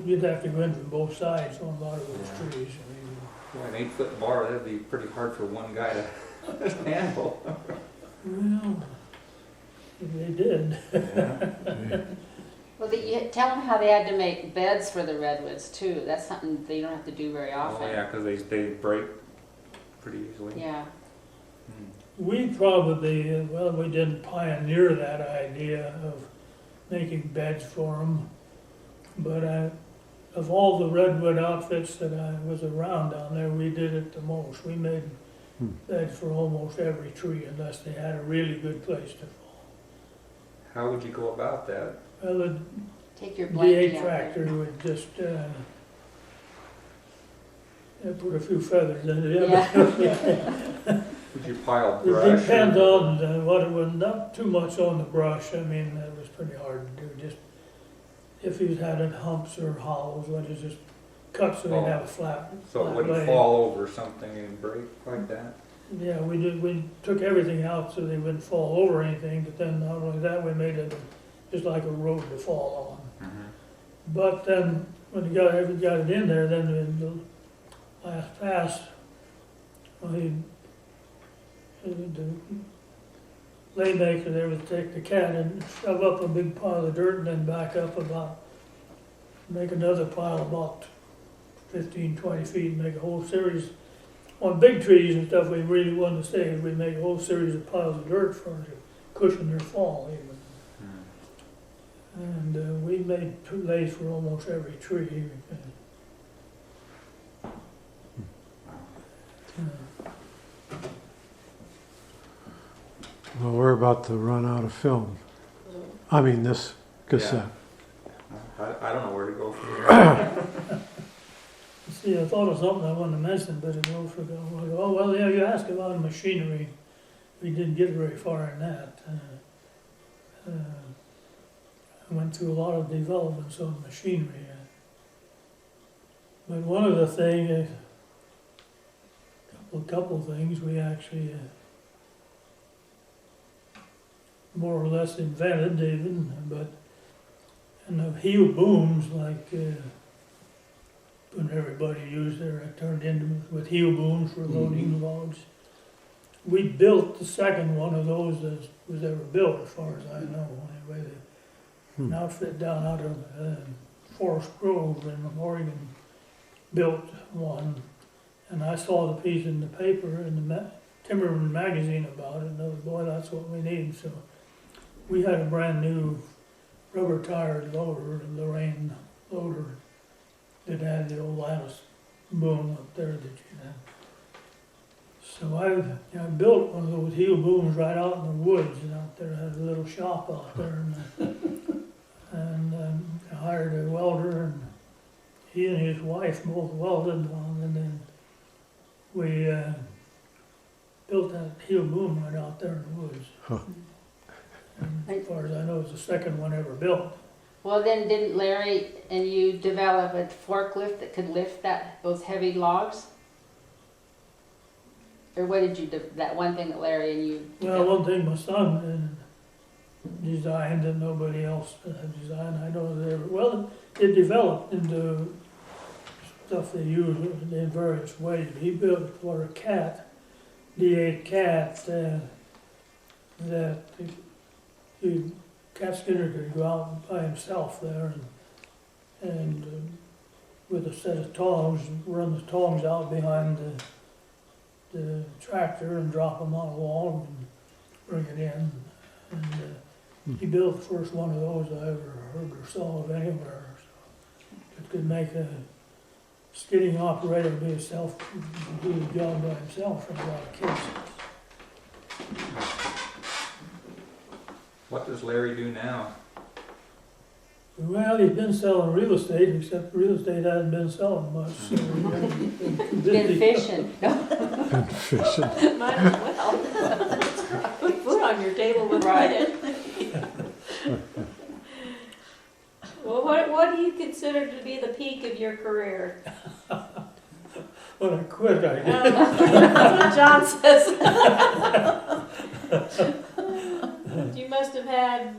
You'd have to go in from both sides on a lot of those trees. Well, an 8-foot bar, that'd be pretty hard for one guy to handle. Well, they did. Yeah. Well, you tell them how they had to make beds for the redwoods too. That's something they don't have to do very Oh, often. yeah, because they break pretty easily. Yeah. Hmm. We probably, well, we didn't pioneer that idea of making beds for them, but of all the redwood outfits that I was around down there, we did it the most. We made beds for almost every tree unless they had a really good place to fall. How would you go about that? Well, the Take your blanket D8 out tractor there. would just put a few feathers in it. Yeah. Would you pile It brush? depends or- on what it was, not too much on the brush. I mean, it was pretty hard to do. Just if you had humps or hollows, what is just cut so you'd have a flat. So it flat wouldn't blade. fall over something and break like that? Yeah, we did. We took everything out so they wouldn't fall over anything. But then not only that, we made it just like a road to fall on. But then when you got it in there, then in the last pass, well, the laymaker there would take the cat and shove up a big pile of dirt and then back up make another pile about 15, 20 feet and make a whole series. On big trees and stuff, we really wanted to say we make a whole series of piles of dirt for to cushion their fall even. And we made lays for almost every tree. Well, we're about to run out of film. I mean, this cassette. I don't know where to go from here. See, I thought of something I wanted to mention, but it all forgot. Oh, well, yeah, you asked about machinery. We didn't get very far in that. I went through a lot of developments on machinery. But one of the things, a couple of things we actually more or less invented even, and the heel booms like when everybody used their, turned into with heel booms for loading logs. We built the second one of those that was ever built, as far as I know. Anyway, an outfit down out of Forest Grove in Oregon built one, and I saw the piece in the paper in the Timberland magazine about it, and I thought, boy, that's what we need. So we had a brand new rubber tired loader, a Lorraine loader, that had the old lattice boom up there that you had. So I built one of those heel booms right out in the woods and out there. I had a little shop out there, and I hired a welder, and he and his wife both welded one, and then we built that heel boom right out there in the woods. Huh. And as far as I know, it's the second one ever built. Well, then didn't Larry and you develop a forklift that could lift those heavy logs? Or what did you do? That one thing that Larry and you Well, one thing my son designed that nobody else had designed, I know it developed into stuff they use in various ways. He built for a cat, D8 cat, that the cat skinner could go out by himself there and with a set of tongs, run the tongs out behind the tractor and drop them on a log and bring it in. And he built the first one of those I ever heard or saw of anywhere. So it could make a skidding operator do the job by himself in a lot of cases. What does Larry do now? Well, he's been selling real estate, except real estate hasn't been selling much. So been fishing? And fishing. Might as well. Put food on your table with Right. it. Well, what do you consider to be the peak of your career? When I quit, I did. That's what John says. You must have had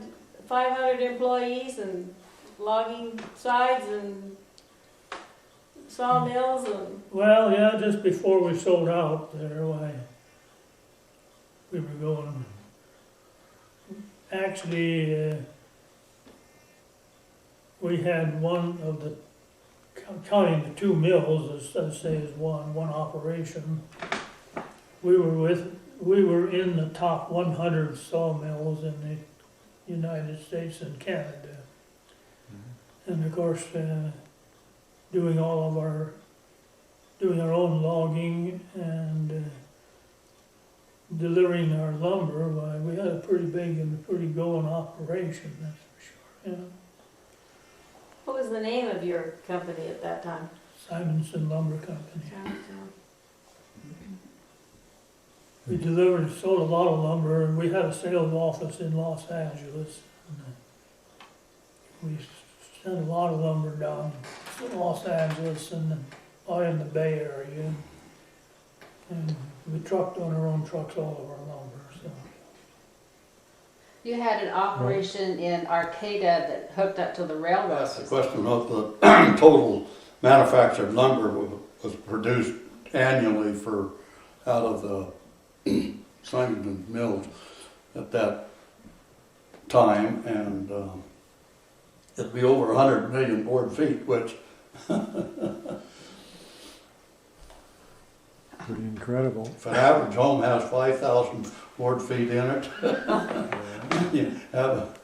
500 employees and logging sites and sawmills and, Well, yeah, just before we sold out there, why, we were going, actually, we had one of the, counting the two mills, as I say, as one operation. We were in the top 100 sawmills in the United States and Canada. And of course, doing our own logging and delivering our lumber, why, we had a pretty big and pretty going operation, that's for sure. Yeah. what was the name of your company at that time? Simonson Lumber Company. We delivered, sold a lot of lumber, and we had a sales office in Los Angeles. We sent a lot of lumber down to Los Angeles and out in the Bay Area. And we trucked on our own trucks all of our lumber, so. You had an operation in Arcata that hooked up to the railroad That's the system. question of the total manufactured lumber was produced annually for, out of the Simonson mills at that time, and it'd be over 100 million board feet, which Pretty incredible. if an average home has 5,000 board feet in it, you have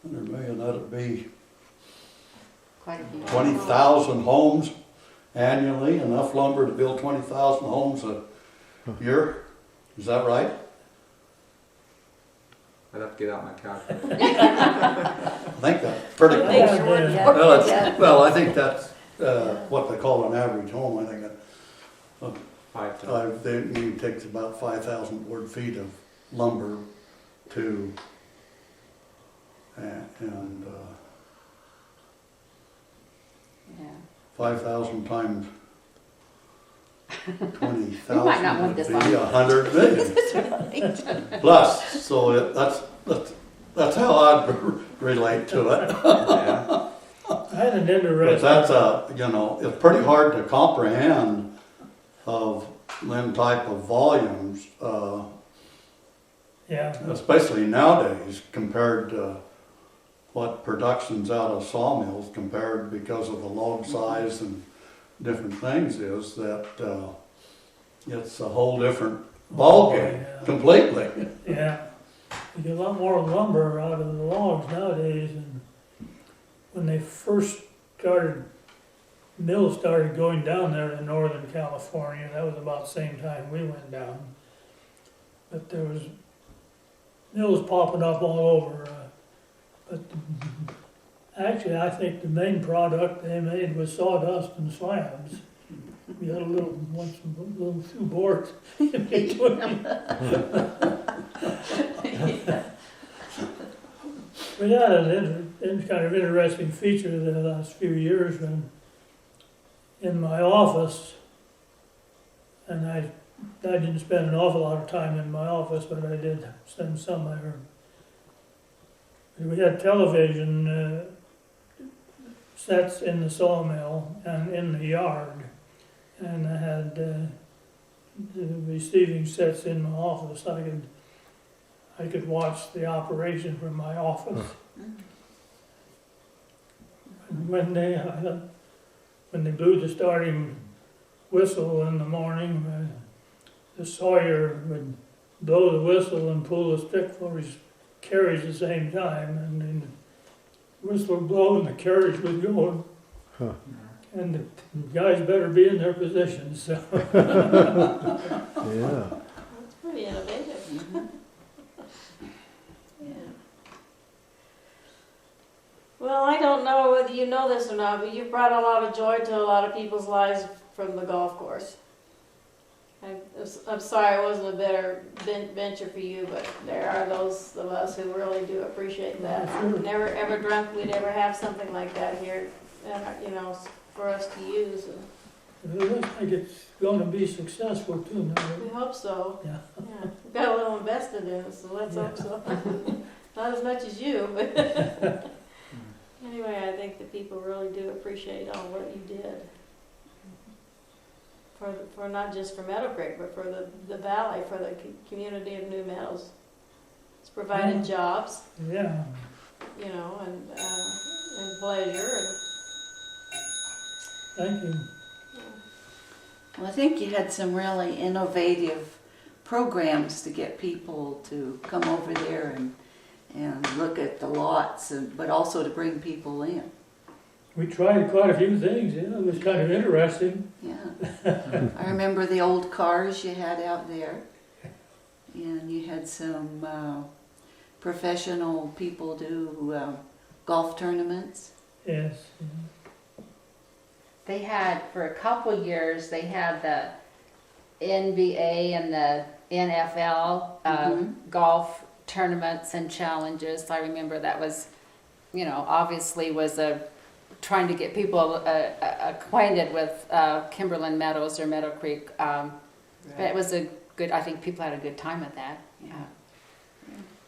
100 million, that'd be Quite a few. 20,000 homes annually, enough lumber to build 20,000 homes a year. Is that right? I'd have to get out my calculator. I think that's pretty I close. think you're working Yeah. for Well, it. well, I think that's what they call an average home. I think it takes about 5,000 board feet of lumber to, and Yeah. 5,000 times 20,000 We might not want would this be on. 100 million. Plus, so that's how I'd relate to it. Yeah. I had an But interesting. that's it's pretty hard to comprehend of them type of volumes, Yeah, especially nowadays compared to what production's out of sawmills compared because of the log size and different things is that it's a whole different ballgame Yeah. completely. yeah. You get a lot more lumber out of the logs nowadays, and when they first mills started going down there in Northern California, that was about the same time we went down. But there was mills popping up all over, but actually, I think the main product they made was sawdust and slabs. We had a little few boards in between. We had an kind of interesting feature the last few years when in my office, and I didn't spend an awful lot of time in my office, but I did spend some there. We had television sets in the sawmill and in the yard, and I had the receiving sets in my office. I could watch the operation from my office. And when they blew the starting whistle in the morning, the sawyer would blow the whistle and pull the stick for his carriage at the same time, and then the whistle would blow and the carriage would go. Huh. And the guys better be in their positions. So. Yeah. That's pretty innovative. Yeah. Well, I don't know whether you know this or not, but you've brought a lot of joy to a lot of people's lives from the golf course. I'm sorry it wasn't a better venture for you, but there are those of us who really do appreciate that. Sure. Never ever dreamt we'd ever have something like that here, for us to use. And It looks like it's going to be successful too now. we hope so. Yeah. Yeah, we've got a little invested in it, so let's hope so. Not as much as you, but anyway, I think that people really do appreciate all what you did. for not just for Meadowcreek, but for the valley, for the community of New Meadows. It's provided jobs, Yeah, you know, and pleasure, thank you. Well, I think you had some really innovative programs to get people to come over there and look at the lots, but also to bring people in. We tried quite a few things, yeah, it was kind of interesting. Yeah. I remember the old cars you had out there. And you had some professional people do golf tournaments. Yes. They had, for a couple years, they had the NBA and the NFL golf tournaments and challenges. I remember that was, you know, obviously was trying to get people acquainted with Kimberland Meadows or Meadowcreek. But it was a good, I think people had a good time at that. Yeah.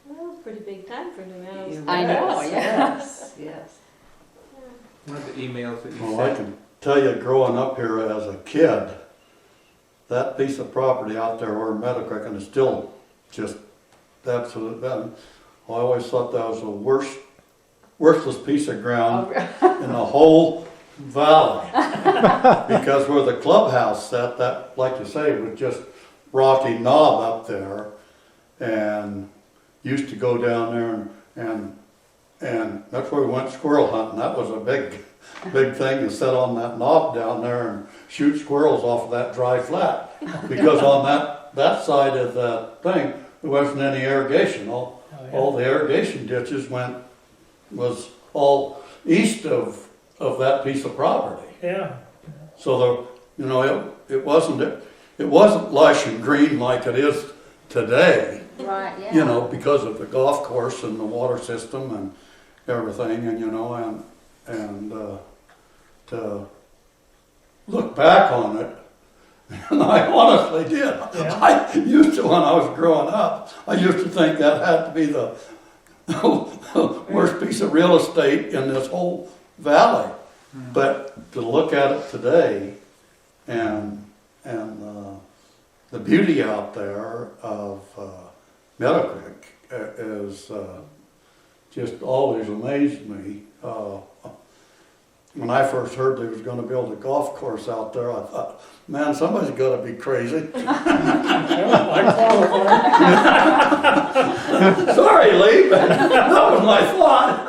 well, it was a pretty big time for New Meadows. I know, yeah. Yes, yes. One of the emails that you Well, I sent. can tell you, growing up here as a kid, that piece of property out there where Meadowcreek, and it's still just absolute, I always thought that was the worthless piece of ground in the whole valley. Because where the clubhouse sat, that, like you say, was just rocky knob up there, and used to go down there and that's where we went squirrel hunting. That was a big thing, to sit on that knob down there and shoot squirrels off of that dry flat. Because on that side of that thing, there wasn't any irrigation. All the irrigation ditches was all east of that piece of property. Yeah, So it wasn't lush and green like it is today. Right, yeah. You know, because of the golf course and the water system and everything, and to look back on it, and I honestly did. Yeah. I used to, when I was growing up, I used to think that had to be the worst piece of real estate in this whole valley. But to look at it today, and the beauty out there of Meadowcreek is just always amazed me. When I first heard they was going to build a golf course out there, I thought, man, somebody's got to be crazy. I qualify. Sorry, Lee, but that was my thought.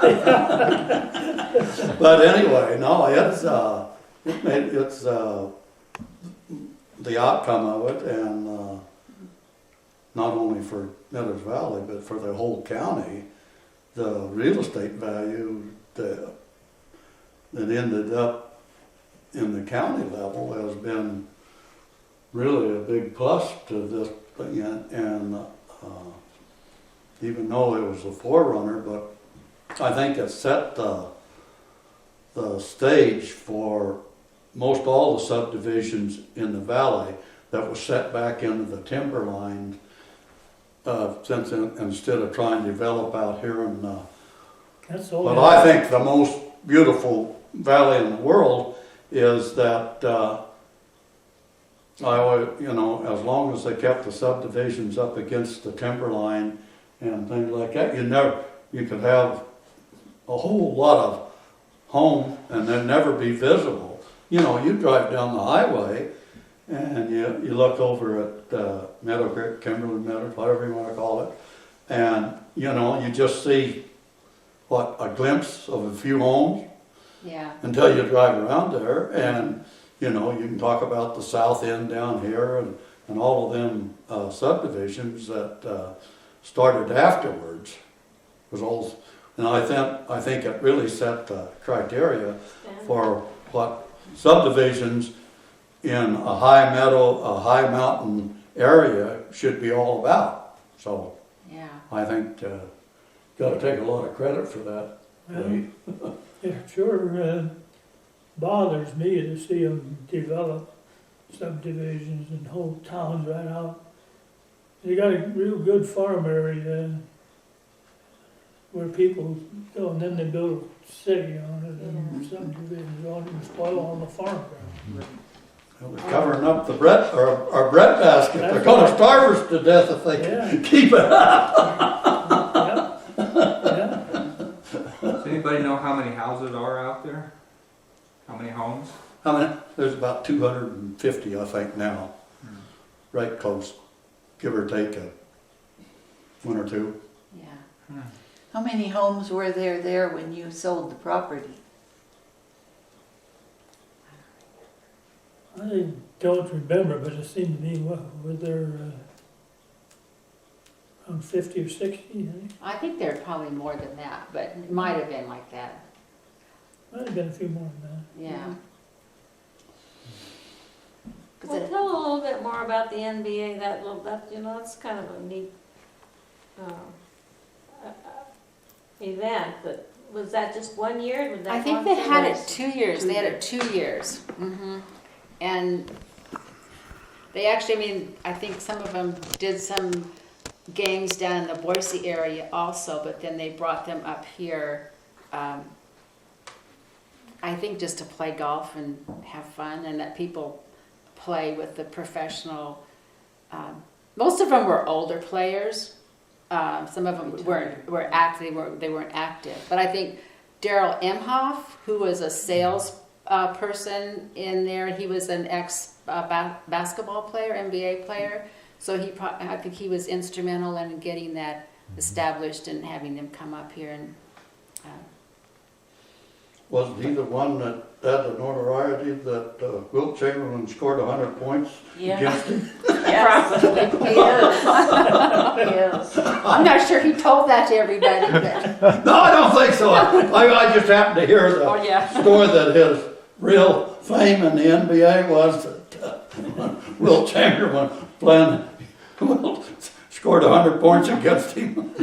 But anyway, no, it's the outcome of it, and not only for Meadows Valley, but for the whole county, the real estate value that ended up in the county level has been really a big plus to this thing, and even though it was a forerunner, but I think it set the stage for most all the subdivisions in the valley that was set back into the timberline, instead of trying to develop out here in That's all. but I think the most beautiful valley in the world is that I always, as long as they kept the subdivisions up against the timberline and things like that, you could have a whole lot of homes and they'd never be visible. You drive down the highway and you look over at Meadowcreek, Kimberland Meadows, whatever you want to call it, and you just see a glimpse of a few homes. Yeah. Until you drive around there, and you can talk about the south end down here and all of them subdivisions that started afterwards. And I think it really set the criteria for what subdivisions in a high mountain area should be all about. So Yeah. I think got to take a lot of credit for that. Lee. It sure bothers me to see them develop subdivisions and whole towns right out. You got a real good farm area where people go, and then they build a city on it and subdivisions on it and spoil all the farm ground. They're covering up the bread, or our bread basket. They're gonna starve us to death if they Yeah. keep it up. Yeah. Does anybody know how many houses are out there? How many homes? How many? There's about 250, I think, now. Right close, give or take one or two. Yeah. How many homes were there when you sold the property? I don't remember, but it seemed to me, were there around 50 or 60, I think? I think there are probably more than that, but it might have been like that. Might have been a few more than that. Yeah. Well, tell a little bit more about the NBA, that's kind of a neat, event, but was that just 1 year? Was that I think one they had it series? 2 years. They had it 2 years. And they actually, I mean, I think some of them did some games down in the Boise area also, but then they brought them up here, I think just to play golf and have fun and let people play with the professional. Most of them were older players. Some of them were active. They weren't active. But I think Daryl Emhoff, who was a sales person in there, he was an ex-basketball player, NBA player. So I think he was instrumental in getting that established and having them come up here. And Wasn't he the one that had the notoriety that Wilt Chamberlain scored 100 points against him? Yes, he is. I'm not sure he told that to everybody, but No, I don't think so. I just happened to hear the story that his real fame in the NBA was that Wilt Chamberlain scored 100 points against him.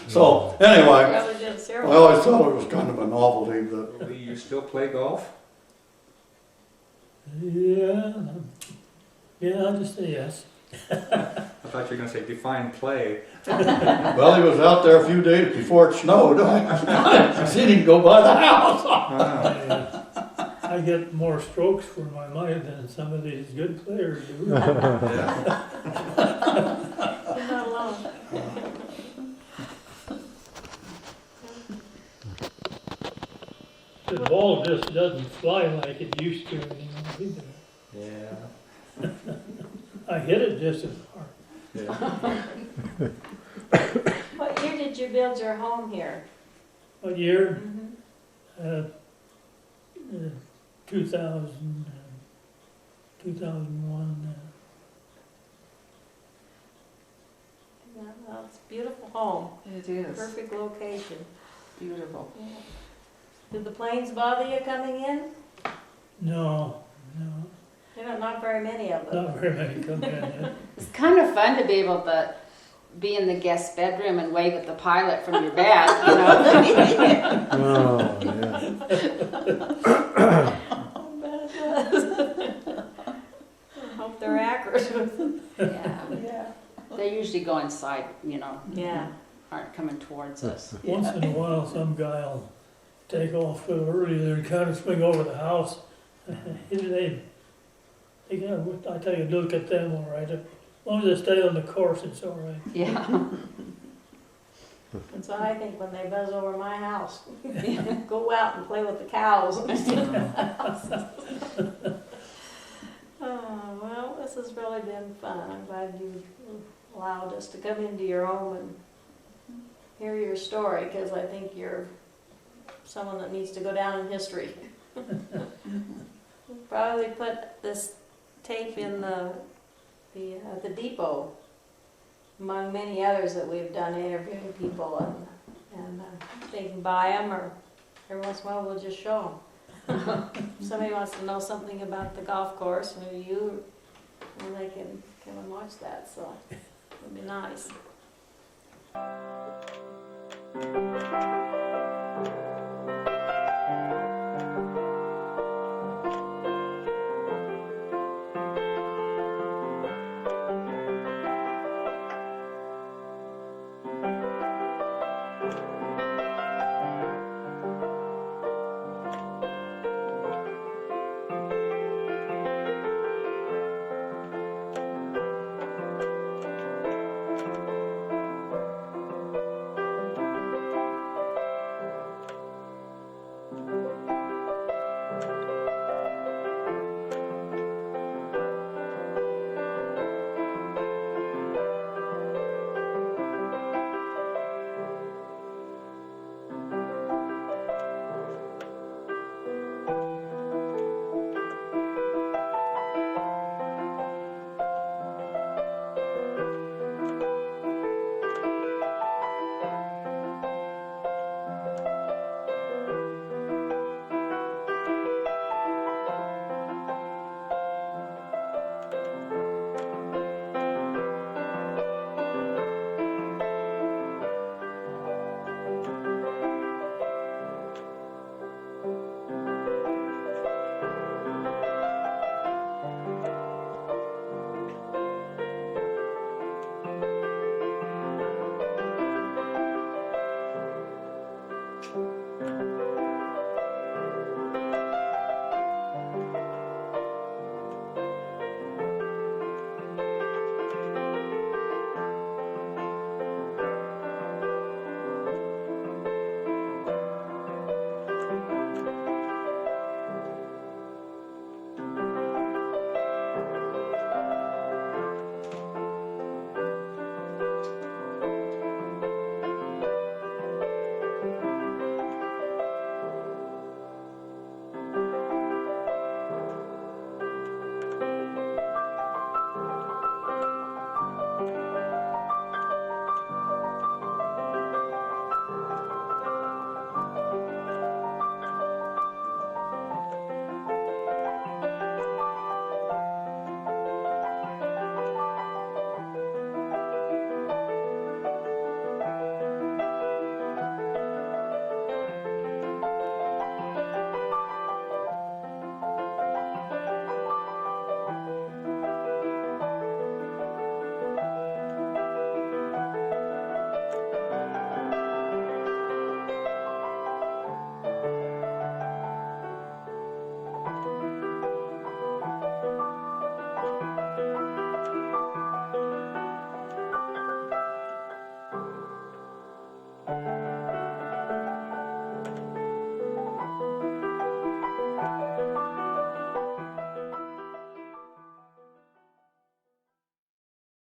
So anyway, I always thought it was kind of a novelty that. Do you still play golf? Yeah, I'll just say yes. I thought you were going to say define play. Well, he was out there a few days before it snowed. I seen him go by the house. I get more strokes for my money than some of these good players do. You're not alone. The ball just doesn't fly like it used to anymore either. Yeah. I hit it just as hard. Yeah. What year did you build your home here? What year? Mm-hmm. 2000, 2001. Well, it's a beautiful home, It is perfect location. beautiful. Yeah. Did the planes bother you coming in? No, There are not very many of them. not very many come in yet. it's kind of fun to be able to be in the guest bedroom and wave at the pilot from your bed, you know. Oh, yeah. I bet it does. I hope they're accurate. Yeah. Yeah. They usually go inside, you know, Yeah. aren't coming towards us. Once in a while, some guy will take off a little early there and kind of swing over the house. They I take a look at them all right. As long as they stay on the course, it's all right. Yeah. That's what I think when they buzz over my house. Go out and play with the cows. Oh, well, this has really been fun. I'm glad you allowed us to come into your home and hear your story, because I think you're someone that needs to go down in history. We'll probably put this tape in the depot, among many others that we've done interviewing people, and they can buy them, or every once in a while we'll just show them. If somebody wants to know something about the golf course, maybe you, and they can come and watch that, so it'd be nice.